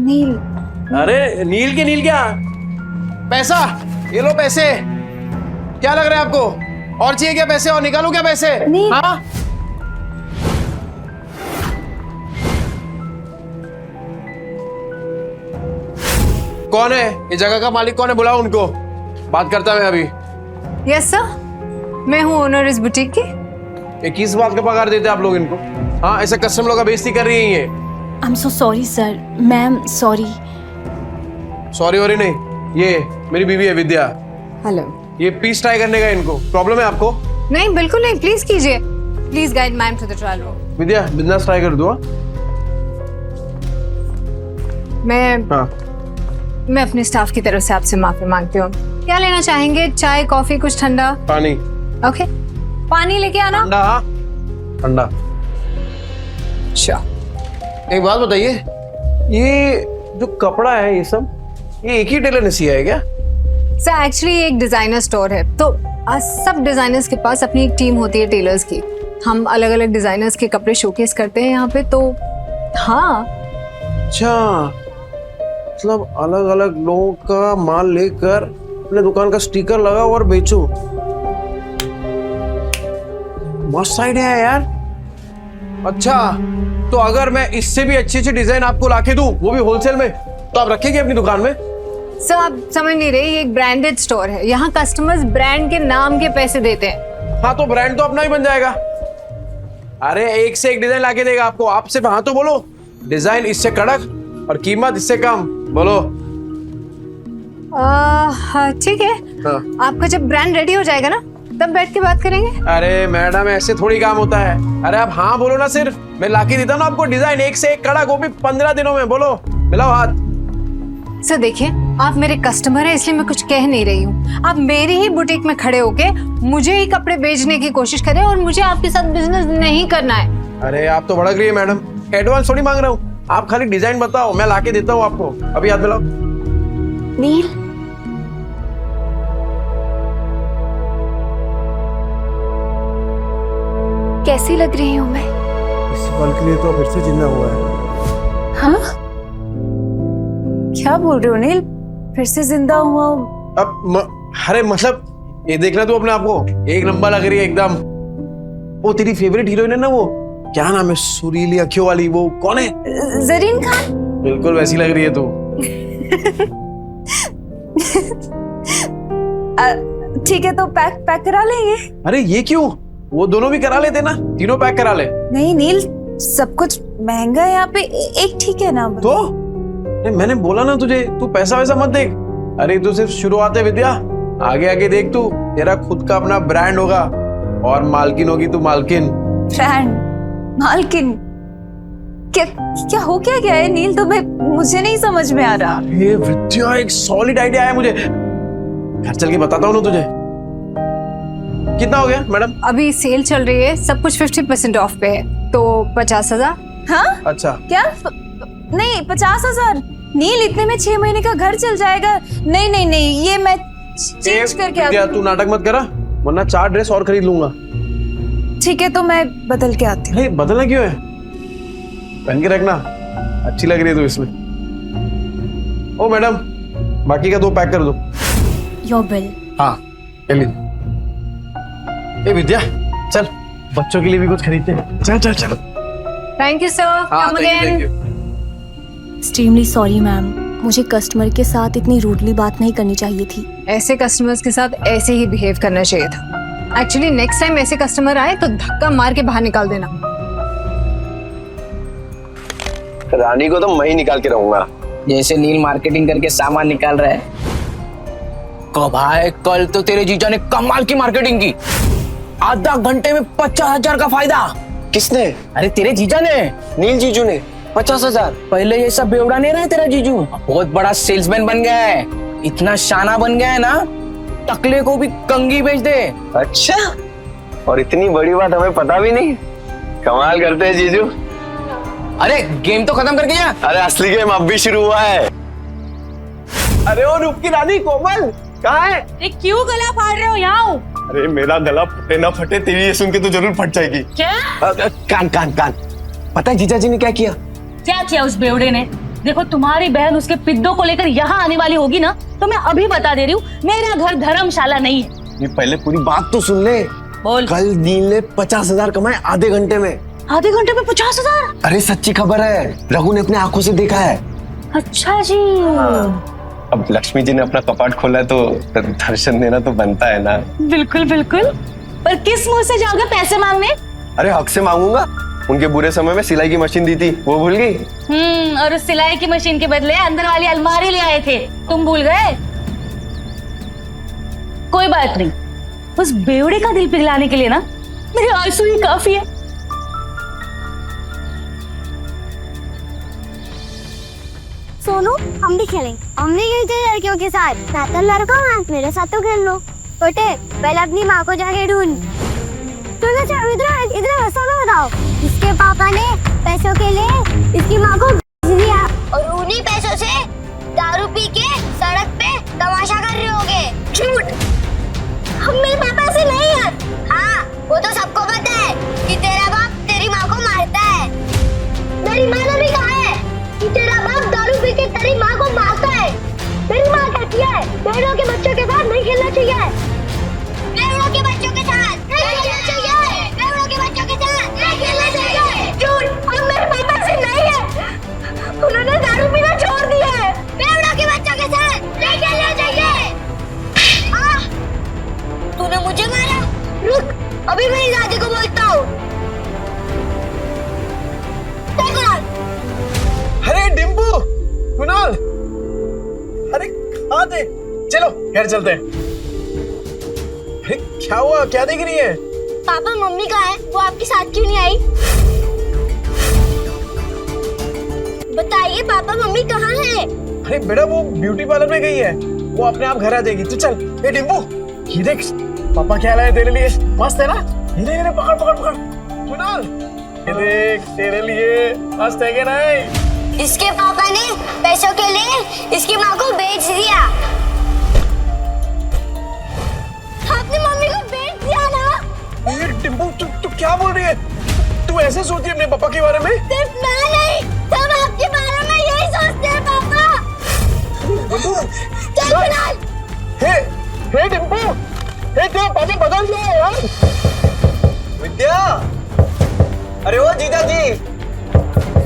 नील। अरे नील के नील क्या? पैसा, ये लो पैसे। क्या लग रहा है आपको? और चाहिए क्या पैसे? और निकालू क्या पैसे? नील। हाँ? कौन है ये जगह का मालिक? कौन है? बुलाओ उनको, बात करता मैं अभी। यस सर, मैं हूँ ओनर इस बुटीक की। ये किस बात का पगार देते आप लोग इनको? हाँ, ऐसे कस्टमर लोग का बेइज्जती कर रही है ये। I am so sorry sir. Ma'am sorry. Sorry worry नहीं, ये मेरी बीवी है विद्या। हेलो। ये पीस ट्राई करने का इनको प्रॉब्लम है आपको? नहीं बिल्कुल नहीं, प्लीज कीजिए। Please guide ma'am to the trial room. Vidya, business try कर दो। मैं अपने स्टाफ की तरफ से आपसे माफी मांगती हूँ। क्या लेना चाहेंगे? चाय, कॉफी, कुछ ठंडा? पानी। ओके, पानी लेके आना। ठंडा। ठंडा। अच्छा, एक बात बताइए, ये जो कपड़ा है ये सब, ये एक ही टेलर ने सिया है क्या? सर एक्चुअली एक डिजाइनर स्टोर है, तो सब डिजाइनर्स के पास अपनी एक टीम होती है टेलर्स की। हम अलग अलग डिजाइनर्स के कपड़े शोकेस करते हैं यहाँ पे। तो हाँ। अच्छा, मतलब अलग अलग लोगों का माल लेकर अपने दुकान का स्टिकर लगाओ और बेचो। मस्त आइडिया है यार। अच्छा, तो अगर मैं इससे भी अच्छी अच्छी डिजाइन आपको लाके दूं, वो भी होलसेल में, तो आप रखेंगे अपनी दुकान में? सर आप समझ नहीं रहे, ये एक ब्रांडेड स्टोर है, यहाँ कस्टमर्स ब्रांड के नाम के पैसे देते हैं। हाँ तो ब्रांड तो अपना ही बन जाएगा। अरे एक से एक डिजाइन लाके देगा आपको, आप सिर्फ हाँ तो बोलो। डिजाइन इससे कड़क और कीमत इससे कम, बोलो। ठीक है, आपका जब ब्रांड रेडी हो जाएगा ना, तब बैठ के बात करेंगे। अरे मैडम ऐसे थोड़ी काम होता है। अरे आप हाँ बोलो ना, सिर्फ मैं लाके देता हूँ आपको डिजाइन एक से एक कड़क, वो भी 15 दिनों में। बोलो, मिलाओ हाथ। सर देखिए, आप मेरे कस्टमर हैं इसलिए मैं कुछ कह नहीं रही हूँ। आप मेरी ही बुटीक में खड़े होके मुझे ही कपड़े बेचने की कोशिश करें और मुझे आपके साथ बिजनेस नहीं करना है। अरे आप तो भड़क रही है मैडम, एडवांस थोड़ी मांग रहा हूँ। आप खाली डिजाइन बताओ, मैं लाके देता हूँ आपको। अभी हाथ मिलाओ। नील, कैसी लग रही हूँ मैं? इस पल के लिए तो फिर से जिंदा हुआ है। हाँ? क्या बोल रहे हो नील? फिर से जिंदा हुआ हूँ? अरे मतलब ये देखना तू अपने आप को, एक नंबर लग रही है एकदम। वो तेरी फेवरेट हीरोइन है ना, वो क्या नाम है, सुरीली अखियों वाली, वो कौन है? जरीन खान। बिल्कुल वैसी लग रही है तू। ठीक है, तो पैक करा लेंगे। अरे ये क्यों, वो दोनों भी करा लेते ना, तीनों पैक करा ले। नहीं नील, सब कुछ महंगा है यहाँ पे, एक ठीक है ना? तो मैंने बोला ना तुझे, तू पैसा वैसा मत देख। अरे तू सिर्फ शुरुआत है विद्या, आगे आगे देख तू, तेरा खुद का अपना ब्रांड होगा और मालकिन होगी तू, मालकिन। ब्रांड? मालकिन? क्या हो क्या गया है नील, तुम्हें? मुझे नहीं समझ में आ रहा। ये विद्या एक सॉलिड आइडिया है मुझे, घर चल के बताता हूँ ना तुझे। कितना हो गया मैडम? अभी सेल चल रही है, सब कुछ 50% ऑफ पे है, तो 50,000। हाँ? अच्छा। क्या? नहीं 50,000 नील, इतने में 6 महीने का घर चल जाएगा। नहीं नहीं नहीं, ये मैं चेंज करके विद्या तू नाटक मत करा, वरना 4 ड्रेस और खरीद लूंगा। ठीक है, तो मैं बदल के आती हूँ। बदलना क्यों है, पहन के रखना, अच्छी लग रही है तू इसमें। ओ मैडम, बाकी का 2 पैक कर दो। Your bill. हाँ ए विद्या, चल बच्चों के लिए भी कुछ खरीदते हैं। चल चल चल। Thank you sir, come again. Extremely sorry ma'am, मुझे कस्टमर के साथ इतनी रूडली बात नहीं करनी चाहिए थी। ऐसे कस्टमर्स के साथ ऐसे ही बिहेव करना चाहिए था। एक्चुअली नेक्स्ट टाइम ऐसे कस्टमर आए तो धक्का मार के बाहर निकाल देना। रानी को तो मैं ही निकाल के रहूंगा। जैसे नील मार्केटिंग करके सामान निकाल रहा है। भाई कल तो तेरे जीजा ने कमाल की मार्केटिंग की, आधा घंटे में 50,000 का फायदा। किसने? अरे तेरे जीजा ने, नील जीजू ने 50,000। पहले ये सब बेवड़ा नहीं रहा तेरा जीजू, बहुत बड़ा सेल्समैन बन गया है, इतना शाना बन गया है ना, टकले को भी कंगी बेच दे। अच्छा, और इतनी बड़ी बात हमें पता भी नहीं। कमाल करते हैं जीजू। अरे गेम तो खत्म कर गया। अरे असली गेम अब भी शुरू हुआ है। अरे ओ रूप की रानी कोमल कहाँ है? अरे क्यों गला फाड़ रहे हो? यहाँ हूँ। अरे मेरा गला फटे ना फटे, तेरी ये सुन के तो जरूर फट जाएगी। क्या? कान कान कान। पता है जीजा जी ने क्या किया? क्या किया उस बेवड़े ने? देखो तुम्हारी बहन उसके पिद्दों को लेकर यहाँ आने वाली होगी ना, तो मैं अभी बता दे रही हूँ, मेरा घर धर्मशाला नहीं है। ये पहले पूरी बात तो सुन ले। बोल। कल नील ने 50,000 कमाए आधे घंटे में। आधे घंटे में 50,000? अरे सच्ची खबर है, रघु ने अपने आंखों से देखा है। अच्छा जी। अब लक्ष्मी जी ने अपना कपाट खोला है तो दर्शन देना तो बनता है ना। बिल्कुल बिल्कुल, पर किस मुंह से जाओगे पैसे मांगने? अरे हक से मांगूंगा, उनके बुरे समय में सिलाई की मशीन दी थी, वो भूल गई? और उस सिलाई की मशीन के बदले अंदर वाली अलमारी ले आए थे, तुम भूल गए? कोई बात नहीं, उस बेवड़े का दिल पिघलाने के लिए ना मेरे आंसू ही काफी है। सोनू, हम भी खेलेंगे। हम नहीं खेलते लड़कियों के साथ। तो लड़का है, मेरे साथ तो खेल लो। छोटे, पहले अपनी माँ को जाके ढूंढ। इधर हंसो ना, बताओ। इसके पापा ने पैसों के लिए इसकी माँ को दिया और उन्हीं पैसों से दारू पी के सड़क पे तमाशा कर रहे होगे। झूठ। हम मेरे पापा से नहीं है। हाँ, वो तो सबको पता है कि तेरा बाप तेरी माँ को मारता है। मेरी माँ ने भी कहा है कि तेरा बाप दारू पी के तेरी माँ को मारता है। मेरी माँ कहती है बेड़ों के बच्चों के साथ नहीं खेलना चाहिए। बेड़ों के बच्चों के साथ नहीं खेलना चाहिए। बेड़ों रुक, अभी मेरी दादी को बोलता हूँ। अरे डिम्पू, कुणाल, अरे कहाँ थे? चलो घर चलते हैं। अरे क्या हुआ, क्या देख रही है? पापा मम्मी कहाँ है? वो आपके साथ क्यों नहीं आई? बताइए पापा मम्मी कहाँ है? अरे बेटा वो ब्यूटी पार्लर में गई है, वो अपने आप घर आ जाएगी। तो चल। ए डिम्पू, ये देख पापा क्या लाए तेरे लिए, मस्त है ना? ये पकड़ पकड़ पकड़। कुणाल, ये देख तेरे लिए, मस्त है क्या नहीं? इसके पापा ने पैसों के लिए इसकी माँ को बेच दिया। आपने मम्मी को बेच दिया ना? ये डिम्पू तू क्या बोल रही है? तू ऐसे सोचती है अपने पापा के बारे में? सिर्फ मैं नहीं, सब आपके बारे में यही सोचते हैं पापा। चल कुणाल। हे डिम्पू, हे तेरा पापा बदल गया है यार। विद्या, अरे ओ जीजा जी,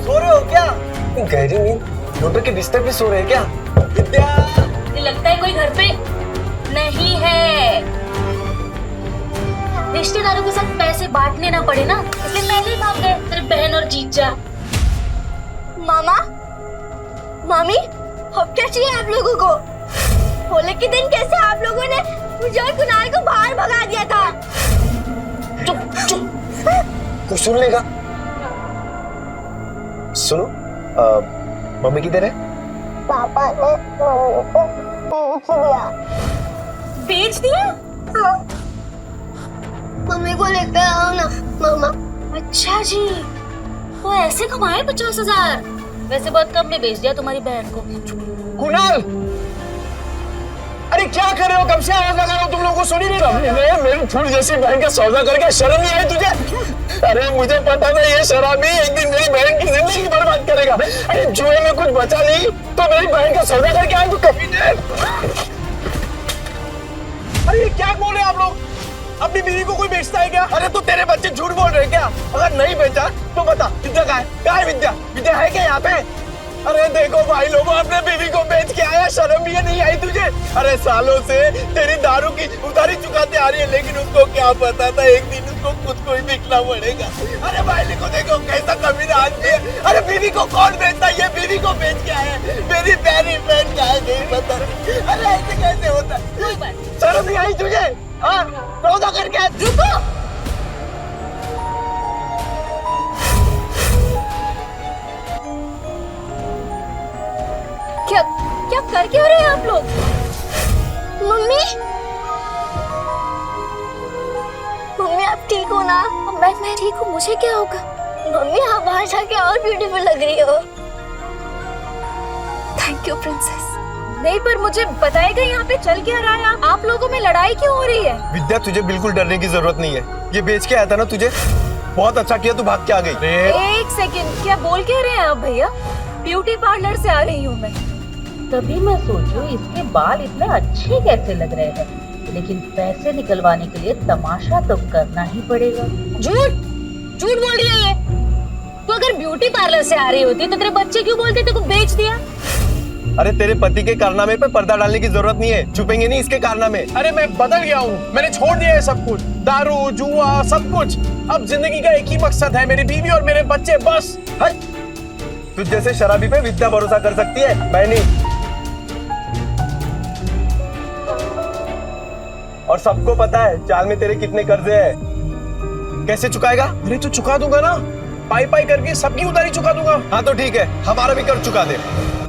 सो रहे हो क्या? गहरी नींद, डॉक्टर के बिस्तर पे सो रहे हैं क्या? विद्या, लगता है कोई घर पे नहीं है। रिश्तेदारों के साथ पैसे बांटने ना पड़े ना, इसलिए पहले ही भाग गए तेरे बहन और जीजा। मामा, मामी, अब क्या चाहिए आप लोगों को? होली के दिन कैसे आप लोगों ने मुझे और कुणाल को बाहर भगा दिया था? चुप चुप, कुछ सुन लेगा। सुनो, मम्मी किधर है? पापा ने मम्मी को बेच दिया। बेच दिया? हाँ। मम्मी को लेकर आओ ना मामा। अच्छा जी, वो ऐसे कमाए 50,000? वैसे बहुत कम में बेच दिया तुम्हारी बहन को। कुणाल, अरे क्या कर रहे हो? कब से आवाज लगा रहा हूँ, तुम लोगों को सुनी नहीं रहा? मेरी फूल जैसी बहन का सौदा करके शर्म नहीं आई तुझे? अरे मुझे पता था ये शराबी एक दिन मेरी बहन की जिंदगी बर्बाद करेगा। अरे जुए में कुछ बचा नहीं तो मेरी बहन का सौदा करके आए तो कभी नहीं। अरे ये क्या बोल रहे हैं आप लोग? अपनी बीवी को कोई बेचता है क्या? अरे तो तेरे बच्चे झूठ बोल रहे हैं क्या? अगर नहीं बेचा तो बता, विद्या कहाँ है? कहाँ है विद्या? विद्या है क्या यहाँ पे? अरे देखो भाई लोगों, अपने बीवी को बेच के आया, शर्म भी नहीं आई तुझे? अरे सालों से तेरी दारू की उधारी चुकाते आ रही है, लेकिन उसको क्या पता था एक दिन उसको खुद को ही बिकना पड़ेगा। अरे भाई को देखो कैसा कमीना आदमी है। अरे बीवी को कौन बेचता है? ये बीवी को बेच के आया, मेरी प्यारी बहन का है, नहीं पता। अरे ऐसे कैसे होता है? शर्म नहीं आई तुझे? हाँ, सौदा करके रुको। क्या क्या कर क्यों रहे हैं आप लोग? मम्मी, मम्मी आप ठीक हो ना? मैं ठीक हूँ, मुझे क्या होगा? मम्मी आप बाहर जाके और ब्यूटीफुल लग रही हो। Thank you princess. नहीं पर मुझे बताएगा यहाँ पे चल क्या रहा है? आप लोगों में लड़ाई क्यों हो रही है? विद्या, तुझे बिल्कुल डरने की जरूरत नहीं है। ये बेच के आया था ना तुझे, बहुत अच्छा किया तू भाग के आ गई। एक सेकंड, क्या बोल के रहे हैं आप भैया? ब्यूटी पार्लर से आ रही हूँ मैं। तभी मैं सोचूं इसके बाल इतने अच्छे कैसे लग रहे हैं, लेकिन पैसे निकलवाने के लिए तमाशा तो करना ही पड़ेगा। झूठ झूठ बोल रही है ये। तो अगर ब्यूटी पार्लर से आ रही होती तो तेरे बच्चे क्यों बोलते थे को बेच दिया? अरे तेरे पति के कारनामे पे पर्दा डालने की जरूरत नहीं है, छुपेंगे नहीं इसके कारनामे। अरे मैं बदल गया हूँ, मैंने छोड़ दिया है सब कुछ, दारू जुआ सब कुछ। अब जिंदगी का एक ही मकसद है, मेरी बीवी और मेरे बच्चे, बस। तुझ जैसे शराबी पे विद्या भरोसा कर सकती है, मैं नहीं। और सबको पता है चाल में तेरे कितने कर्जे हैं। कैसे चुकाएगा? अरे तो चुका दूंगा ना, पाई पाई करके सबकी उधारी चुका दूंगा। हाँ तो ठीक है, हमारा भी कर्ज चुका दे।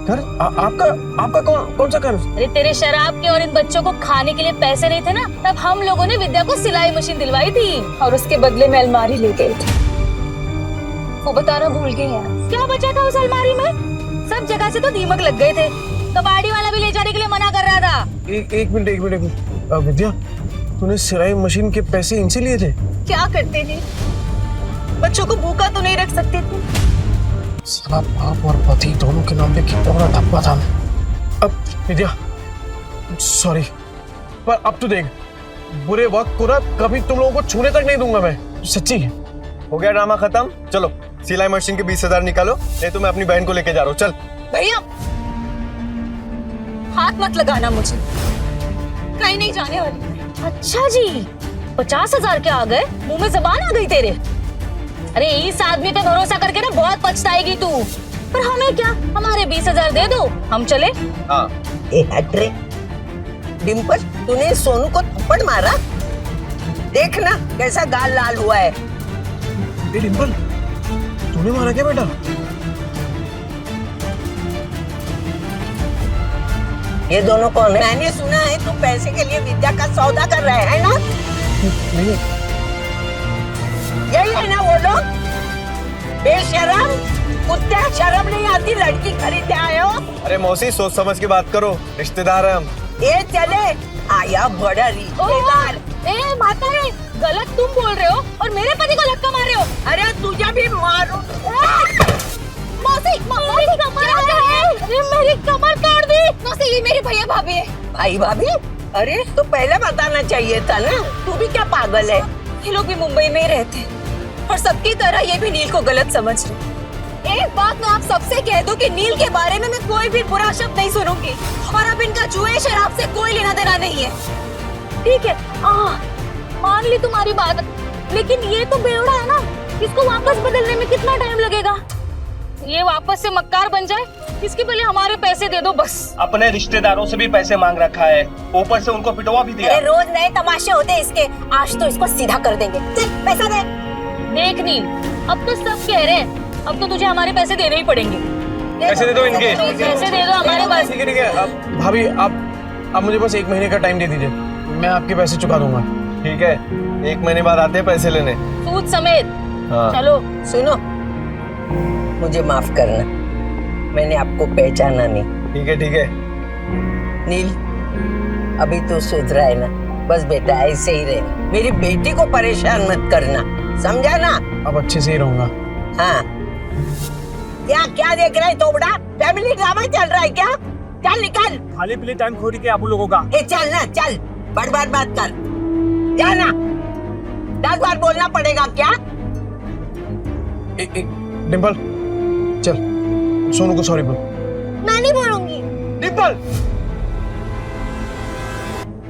कर आपका कौन सा कर्ज? अरे तेरे शराब के और इन बच्चों को खाने के लिए पैसे नहीं थे ना, तब हम लोगों ने विद्या को सिलाई मशीन दिलवाई थी और उसके बदले में अलमारी ले गए थे। वो बताना भूल गए हैं। क्या बचा था उस अलमारी में? सब जगह से तो दीमक लग गए थे, कबाड़ी वाला भी ले जाने के लिए मना कर रहा था। एक मिनट विद्या, तूने सिलाई मशीन के पैसे इनसे लिए थे? क्या करते हैं, बच्चों को भूखा तो नहीं रख सकते थे। साला बाप और पति दोनों के नाम पे कितना बड़ा धब्बा था। अब विद्या सॉरी, पर अब तो देख, बुरे वक्त को ना कभी तुम लोगों को छूने तक नहीं दूंगा मैं, सच्ची। हो गया ड्रामा खत्म, चलो सिलाई मशीन के 20,000 निकालो, नहीं तो मैं अपनी बहन को लेके जा रहा हूँ। चल भैया हाथ मत लगाना मुझे, कहीं नहीं जाने वाली। अच्छा जी, 50,000 के आ गए, मुंह में जबान आ गई तेरे। अरे इस आदमी पे भरोसा करके ना बहुत पछताएगी तू। पर हमें क्या, हमारे 20,000 दे दो, हम चले। हाँ। हट रे डिम्पल, तूने सोनू को थप्पड़ मारा? देखना कैसा गाल लाल हुआ है। डिम्पल, तूने मारा क्या बेटा? ये दोनों कौन है? मैंने सुना है तू पैसे के लिए विद्या का सौदा कर रहे है ना? नहीं। यही है ना वो लोग? बेशरम कुत्ते, शर्म नहीं आती, लड़की खरीदते आए हो? अरे मौसी, सोच समझ के बात करो, रिश्तेदार है हम। ये चले आया बड़ा रिश्तेदार। ए माता रे, गलत तुम बोल रहे हो और मेरे पति को लटका मार रहे हो। अरे तुझे भी मारो। मौसी, मेरी कमर काट दी। मौसी, ये मेरे भैया भाभी है। भाई भाभी? अरे तो पहले बताना चाहिए था ना, तू भी क्या पागल है? ये लोग भी मुंबई में ही रहते हैं और सबकी तरह ये भी नील को गलत समझ रहे। एक बात मैं आप सबसे कह दूं कि नील के बारे में मैं कोई भी बुरा शब्द नहीं सुनूंगी और अब इनका जुए शराब से कोई लेना देना नहीं है। ठीक है, मान ली तुम्हारी बात, लेकिन ये तो बेवड़ा है ना, इसको वापस बदलने में कितना टाइम लगेगा? ये वापस से मक्कार बन जाए, इसके पहले हमारे पैसे दे दो बस। अपने रिश्तेदारों से भी पैसे मांग रखा है, ऊपर से उनको पिटवा भी दिया। अरे रोज नए तमाशे होते हैं इसके, आज तो इसको सीधा कर देंगे। चल पैसा दे। देख नील, अब तो सब कह रहे हैं, अब तो तुझे हमारे पैसे देने ही पड़ेंगे। पैसे दे दो इनके। पैसे दे दो हमारे पास। ठीक है। अब भाभी, आप मुझे बस 1 महीने का टाइम दे दीजिए, मैं आपके पैसे चुका दूंगा। ठीक है, 1 महीने बाद आते हैं पैसे लेने, सूद समेत। हाँ। चलो। सुनो, मुझे माफ करना, मैंने आपको पहचाना नहीं। ठीक है। नील, अभी तो सुधरा है ना? बस बेटा ऐसे ही रहे, मेरी बेटी को परेशान मत करना, समझा ना? अब अच्छे से ही रहूंगा। हाँ। क्या देख रहा है तोबड़ा? फैमिली ड्रामा चल रहा है क्या? चल निकल। खाली पीली टाइम खोरी के आप लोगों का। चल ना, चल, बर्बाद बात कर, जाना। 10 बार बोलना पड़ेगा क्या? एक डिम्पल, चल सोनू को सॉरी बोल। मैं नहीं बोलूंगी। डिम्पल,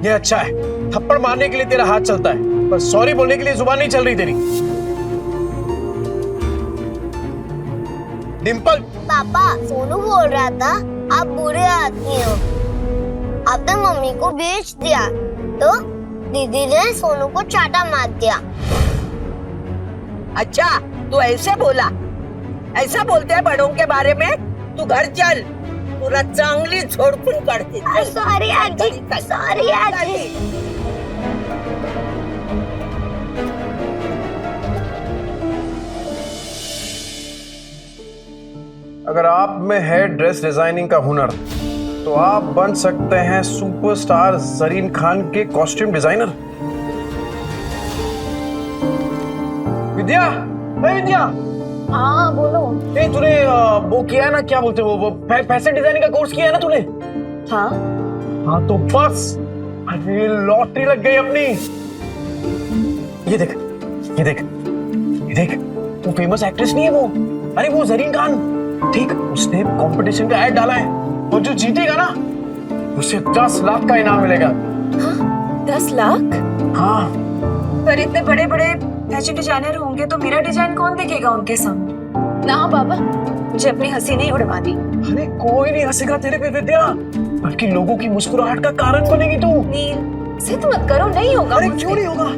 ये अच्छा है, थप्पड़ मारने के लिए तेरा हाथ चलता है, पर सॉरी बोलने के लिए जुबान नहीं चल रही तेरी। डिम्पल। पापा, सोनू बोल रहा था आप बुरे आदमी हो, आपने मम्मी को बेच दिया, तो दीदी ने सोनू को चाटा मार दिया। अच्छा, तू ऐसे बोला? ऐसा बोलते हैं बड़ों के बारे में? तू घर चल, पूरा चांगली छोड़पुन करती। सॉरी आजी, सॉरी आजी। अगर आप में है ड्रेस डिजाइनिंग का हुनर, तो आप बन सकते हैं सुपरस्टार जरीन खान के कॉस्ट्यूम डिजाइनर। विद्या, विद्या। हाँ बोलो। तूने वो किया है ना, क्या बोलते हैं वो फैशन डिजाइनिंग का कोर्स किया है ना तूने? हाँ तो बस, अरे लॉटरी लग गई अपनी। ये देख, ये देख, ये देख, वो फेमस एक्ट्रेस नहीं है वो? अरे वो जरीन खान, ठीक, उसने कंपटीशन का ऐड डाला है और जो जीतेगा ना, उसे 10 लाख का इनाम मिलेगा। 10 लाख? हाँ। पर इतने बड़े बड़े फैशन डिजाइनर होंगे तो मेरा डिजाइन कौन देखेगा उनके सामने? ना बाबा, मुझे अपनी हंसी नहीं उड़वानी। अरे कोई नहीं हंसेगा तेरे पे विद्या, बल्कि लोगों की मुस्कुराहट का कारण बनेगी तू। नील, जिद मत करो, नहीं होगा। अरे क्यों नहीं होगा?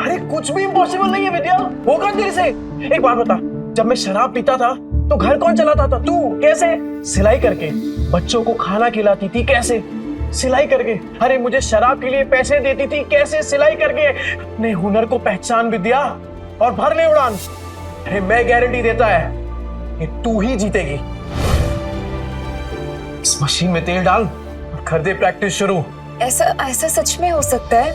अरे कुछ भी इम्पॉसिबल नहीं है विद्या, होगा तेरे से। एक बात बता, जब मैं शराब पीता था तो घर कौन चलाता था? तू। कैसे? सिलाई करके। बच्चों को खाना खिलाती थी, कैसे? सिलाई करके। अरे मुझे शराब के लिए पैसे देती थी, कैसे? सिलाई करके। अपने हुनर को पहचान विद्या और भर ले उड़ान। अरे मैं गारंटी देता है कि तू ही जीतेगी। इस मशीन में तेल डाल और कर दे प्रैक्टिस शुरू। ऐसा सच में हो सकता है?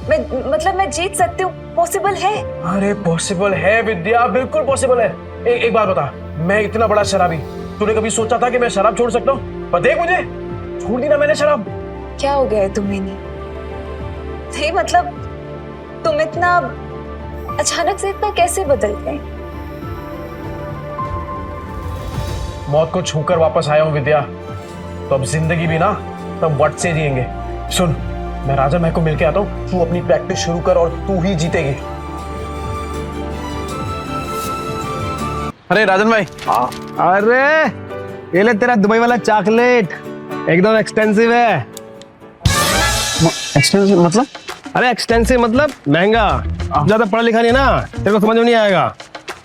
मैं जीत सकती हूँ? पॉसिबल है? अरे पॉसिबल है विद्या, बिल्कुल पॉसिबल है। एक बात बता, मैं इतना बड़ा शराबी, तूने कभी सोचा था कि मैं शराब छोड़ सकता हूँ? पर देख मुझे, छोड़ दी ना मैंने शराब। क्या हो गया है तुम्हें? नहीं मतलब तुम इतना अचानक से इतना कैसे बदल गए? मौत को छूकर वापस आया हूँ विद्या, तो अब जिंदगी भी ना तब वट से जिएंगे। सुन, मैं राजन भाई को मिलके आता हूँ, तू अपनी प्रैक्टिस शुरू कर और तू ही जीतेगी। अरे राजन भाई, अरे ये ले तेरा दुबई वाला चॉकलेट, एकदम एक्सपेंसिव है। एक्सपेंसिव मतलब? अरे एक्सटेंसिव मतलब महंगा। ज्यादा पढ़ा लिखा नहीं ना, तेरे को समझ में नहीं आएगा।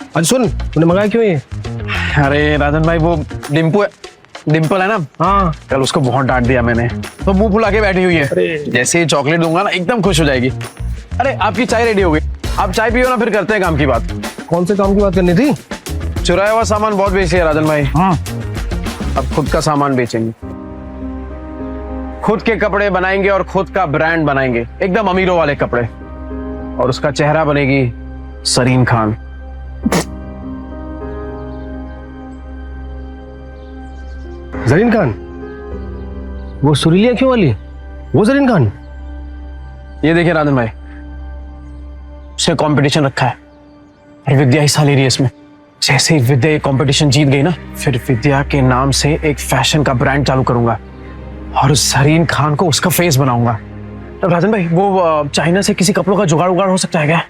अच्छा सुन, तूने मंगाया क्यों ये? अरे राजन भाई, वो डिम्पल है ना, हाँ, कल उसको बहुत डांट दिया मैंने, तो मुंह फुला के बैठी हुई है। जैसे ही चॉकलेट दूंगा ना, एकदम खुश हो जाएगी। अरे आपकी चाय रेडी हो गई, आप चाय पियो ना, फिर करते हैं काम की बात। कौन से काम की बात करनी थी? चुराया हुआ सामान बहुत बेची है राजन भाई। हाँ, अब खुद का सामान बेचेंगे, खुद के कपड़े बनाएंगे और खुद का ब्रांड बनाएंगे, एकदम अमीरों वाले कपड़े। और उसका चेहरा बनेगी सरीन खान। जरीन खान? वो सुरीली आंखों वाली, वो जरीन खान? ये देखिए राजन भाई, उसने कंपटीशन रखा है और विद्या हिस्सा ले रही है इसमें। जैसे ही विद्या ये कंपटीशन जीत गई ना, फिर विद्या के नाम से एक फैशन का ब्रांड चालू करूंगा और सरीन खान को उसका फेस बनाऊंगा। तो राजन भाई, वो चाइना से किसी कपड़ों का जुगाड़ उगाड़ हो सकता है क्या?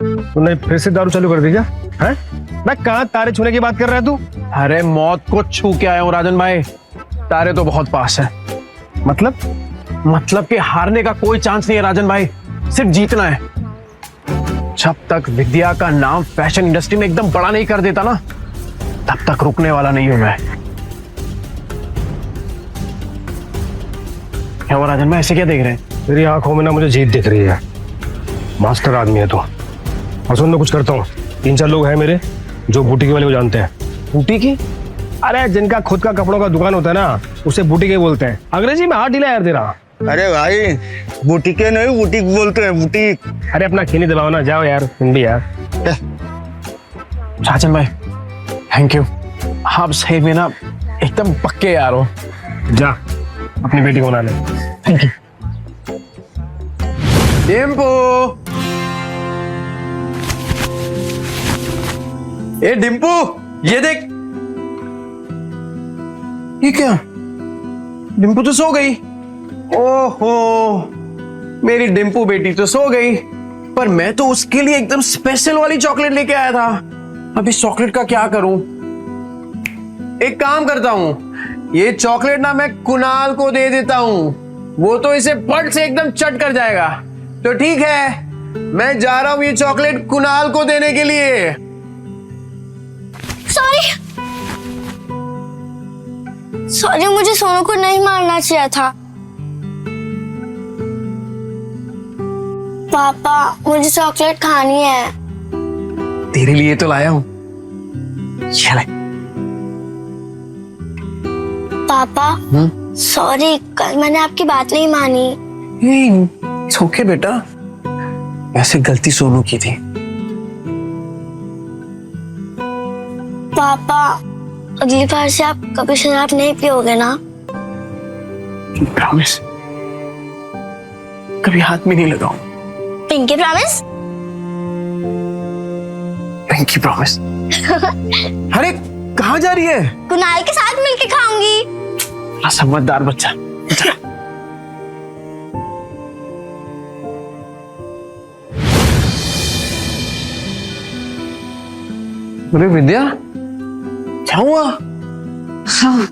तूने फिर से दारू चालू कर दी क्या? हैं? मैं कहाँ तारे छूने की बात कर रहा है तू? अरे मौत को छू के आया हूँ राजन भाई, तारे तो बहुत पास है। मतलब कि हारने का कोई चांस नहीं है राजन भाई, सिर्फ जीतना है। जब तक विद्या का नाम फैशन इंडस्ट्री में एकदम बड़ा नहीं कर देता ना, तब तक रुकने वाला नहीं हूं मैं। क्या हुआ राजन भाई, ऐसे क्या देख रहे हैं? मेरी आंखों में ना मुझे जीत दिख रही है। मास्टर आदमी है तू। और सुन, मैं कुछ करता हूँ, 3-4 लोग हैं मेरे जो बूटीके वाले को जानते हैं। बूटीके? अरे जिनका खुद का कपड़ों का दुकान होता है ना, उसे बूटीके बोलते हैं। अंग्रेजी में हाथ ढीला यार तेरा। अरे भाई, बुटीके नहीं बुटीक बोलते हैं, बुटीक। अरे अपना खीनी दबाओ ना, जाओ यार तुम भी यार। राजन भाई थैंक यू, आप सही में ना एकदम पक्के यार हो। जा अपनी बेटी को बना ले। Thank you. डिम्पू, ए डिम्पू, ये देख। ये क्या? डिम्पू तो सो गई। ओहो, मेरी डिम्पू बेटी तो सो गई, पर मैं तो उसके लिए एकदम स्पेशल वाली चॉकलेट लेके आया था। अब इस चॉकलेट का क्या करूं? एक काम करता हूं, ये चॉकलेट ना मैं कुणाल को दे देता हूं, वो तो इसे पट से एकदम चट कर जाएगा। तो ठीक है, मैं जा रहा हूं ये चॉकलेट कुणाल को देने के लिए। सॉरी, मुझे सोनू को नहीं मारना चाहिए था। पापा, मुझे चॉकलेट खानी है। तेरे लिए तो लाया हूं, चल। पापा सॉरी, कल मैंने आपकी बात नहीं मानी। इट्स ओके बेटा, वैसे गलती सोनू की थी। पापा, अगली बार से आप कभी शराब नहीं पियोगे ना? प्रॉमिस, कभी हाथ में नहीं लगाऊं। Pinky promise? Pinky promise. अरे कहाँ जा रही है? कुणाल के साथ मिलके खाऊंगी। समझदार बच्चा। अरे विद्या, क्या हुआ? हाँ,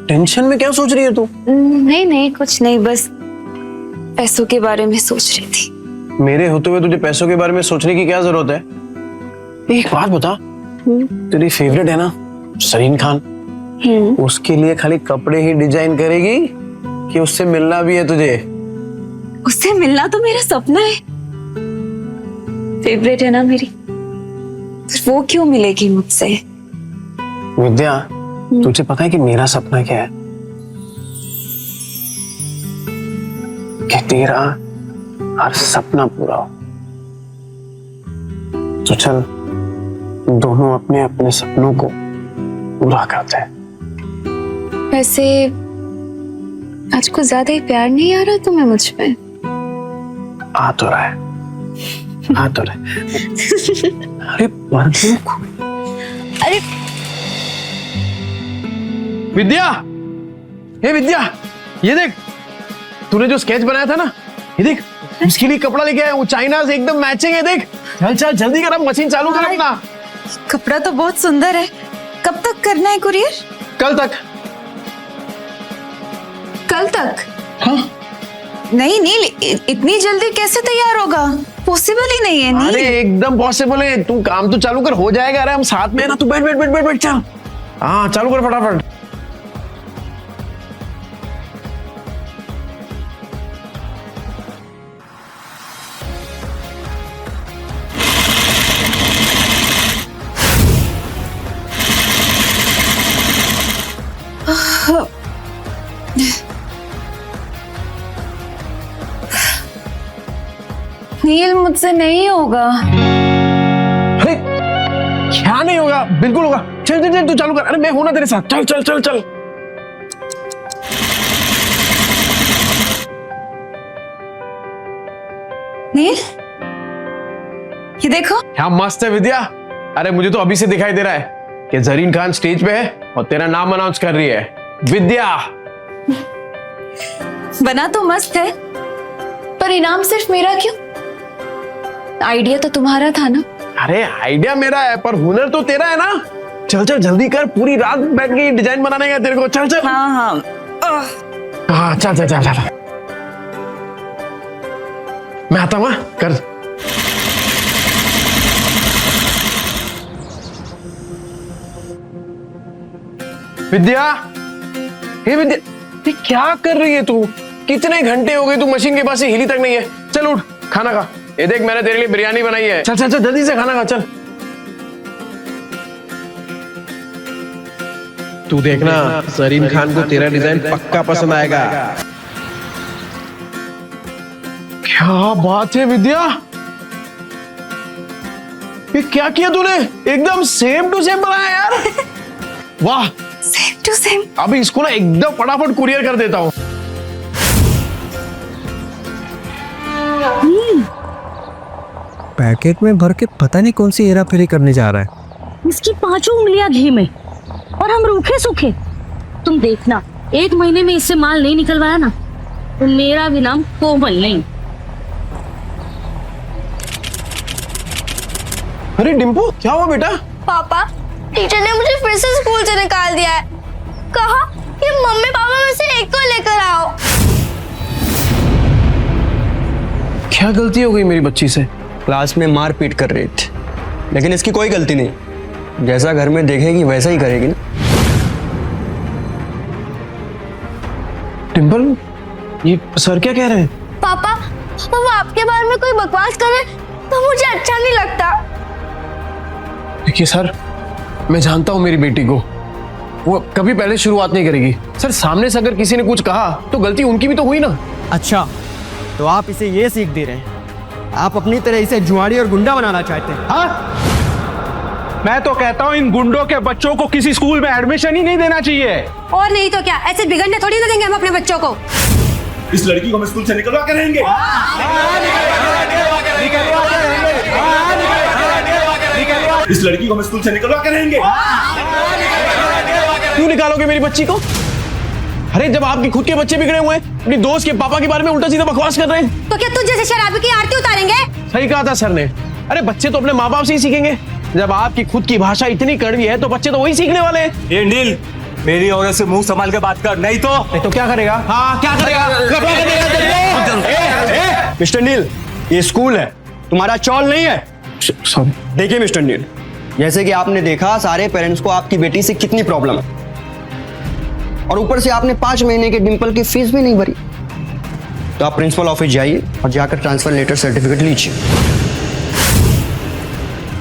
टेंशन में क्या सोच रही है तू? नहीं कुछ नहीं, बस पैसों के बारे में सोच रही थी। मेरे होते हुए तुझे पैसों के बारे में सोचने की क्या जरूरत है? एक बात बता, तेरी फेवरेट है ना सरीन खान, उसके लिए खाली कपड़े ही डिजाइन करेगी कि उससे मिलना भी है तुझे? उससे मिलना तो मेरा सपना है, फेवरेट है ना मेरी, तो वो क्यों मिलेगी मुझसे? विद्या, तुझे पता है कि मेरा सपना क्या है? कि तेरा हर सपना पूरा हो। तो चल दोनों अपने अपने सपनों को पूरा करते हैं। वैसे आज कुछ ज्यादा ही प्यार नहीं आ रहा तुम्हें मुझ पे? आ तो रहा है, आ तो रहा है। अरे अरे विद्या, ये विद्या, ये देख, तूने जो स्केच बनाया था ना, ये देख, उसके लिए कपड़ा लेके आया हूँ, चाइना से एकदम मैचिंग है। देख, चल चल जल्दी कर, अब मशीन चालू कर अपना। कपड़ा तो बहुत सुंदर है। कब तक करना है कुरियर? कल तक। कल तक? हाँ। नहीं नील, इतनी जल्दी कैसे तैयार होगा? पॉसिबल ही नहीं है नील। अरे एकदम पॉसिबल है, तू काम तो चालू कर, हो जाएगा। अरे हम साथ में है ना, तू बैठ बैठ बैठ बैठ बैठ, चल। हाँ चालू कर फटाफट। नील मुझसे नहीं होगा। अरे क्या नहीं होगा? बिल्कुल होगा। चल चल चल, तू चालू कर। अरे मैं हूं ना तेरे साथ, चल चल चल चल। नील, ये देखो। क्या मस्त है विद्या। अरे मुझे तो अभी से दिखाई दे रहा है कि जरीन खान स्टेज पे है और तेरा नाम अनाउंस कर रही है, विद्या। बना तो मस्त है, पर इनाम सिर्फ मेरा क्यों? आइडिया तो तुम्हारा था ना? अरे आइडिया मेरा है, पर हुनर तो तेरा है ना। चल चल जल्दी कर, पूरी रात बैठ के डिजाइन बनाने का तेरे को। चल चल। हाँ हाँ हाँ चल चल चल चल। मैं आता हूँ, कर। विद्या, हे विद्या, ये क्या कर रही है तू? कितने घंटे हो गए तू मशीन के पास से हिली तक नहीं है। चल उठ, खाना खा। ये देख, मैंने तेरे लिए बिरयानी बनाई है। चल चल चल जल्दी से खाना खा, चल। तू देखना, जरीन खान को तेरा डिजाइन पक्का पसंद आएगा। क्या बात है विद्या, ये क्या किया तूने? एकदम सेम टू सेम बनाया यार। वाह, सेम टू सेम। अभी इसको ना एकदम फटाफट कुरियर कर देता हूँ। पैकेट में भर के पता नहीं कौन सी हेरा फेरी करने जा रहा है। इसकी 5 उंगलियां घी में और हम रूखे सूखे। तुम देखना, 1 महीने में इससे माल नहीं निकलवाया ना तो मेरा भी नाम कोमल नहीं। अरे डिम्पू, क्या हुआ बेटा? पापा, टीचर ने मुझे फिर से स्कूल से निकाल दिया है। कहा कि मम्मी पापा में से एक को लेकर आओ। क्या गलती हो गई मेरी बच्ची से? क्लास में मार पीट कर रही थी, लेकिन इसकी कोई गलती नहीं। जैसा घर में देखेगी वैसा ही करेगी ना। डिम्पल, ये सर क्या कह रहे हैं? पापा, वो आपके बारे में कोई बकवास करे तो मुझे अच्छा नहीं लगता। देखिए सर, मैं जानता हूं मेरी बेटी को, वो कभी पहले शुरुआत नहीं करेगी। सर, सामने से अगर किसी ने कुछ कहा तो गलती उनकी भी तो हुई ना। अच्छा, तो आप इसे ये सीख दे रहे हैं? आप अपनी तरह इसे जुआड़ी और गुंडा बनाना चाहते हैं? हाँ, मैं तो कहता हूँ इन गुंडों के बच्चों को किसी स्कूल में एडमिशन ही नहीं देना चाहिए। और नहीं तो क्या, ऐसे बिगड़ने थोड़ी ना देंगे हम अपने बच्चों को। इस लड़की को हम स्कूल से निकलवा के रहेंगे। इस लड़की को हम स्कूल से निकलवा के रहेंगे। क्यों निकालोगे मेरी बच्ची को? अरे जब आपके खुद के बच्चे बिगड़े हुए हैं, अपनी दोस्त के पापा के बारे में उल्टा सीधा बकवास कर रहे हैं, तो क्या तुझ जैसे शराबी की आरती उतारेंगे? सही कहा था सर ने। अरे बच्चे तो अपने माँ बाप से ही सीखेंगे। जब आपकी खुद की भाषा इतनी कड़वी है तो बच्चे तो वही सीखने वाले हैं। ये नील, मेरी औरत से मुंह संभाल के बात कर, नहीं तो क्या करेगा? हाँ क्या करेगा? मिस्टर नील, ये स्कूल है, तुम्हारा चौल नहीं है। सॉरी। देखिए मिस्टर नील, जैसे कि आपने देखा, सारे पेरेंट्स को आपकी बेटी से कितनी प्रॉब्लम है, और ऊपर से आपने 5 महीने के डिंपल की फीस भी नहीं भरी। तो आप प्रिंसिपल ऑफिस जाइए और जाकर ट्रांसफर लेटर सर्टिफिकेट लीजिए।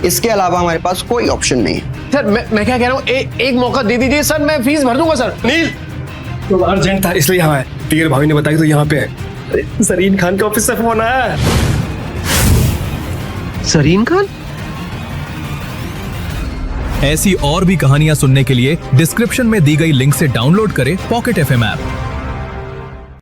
इसके अलावा हमारे पास कोई ऑप्शन नहीं है। सर मैं क्या कह रहा हूँ, एक मौका दे दीजिए सर, मैं फीस भर दूंगा सर। नील, तो अर्जेंट था इसलिए यहाँ है। टीयर भाभी ने बताया तो यहाँ पे है। जरीन खान के ऑफिस से फोन आया। जरीन खान? ऐसी और भी कहानियां सुनने के लिए डिस्क्रिप्शन में दी गई लिंक से डाउनलोड करें पॉकेट FM ऐप।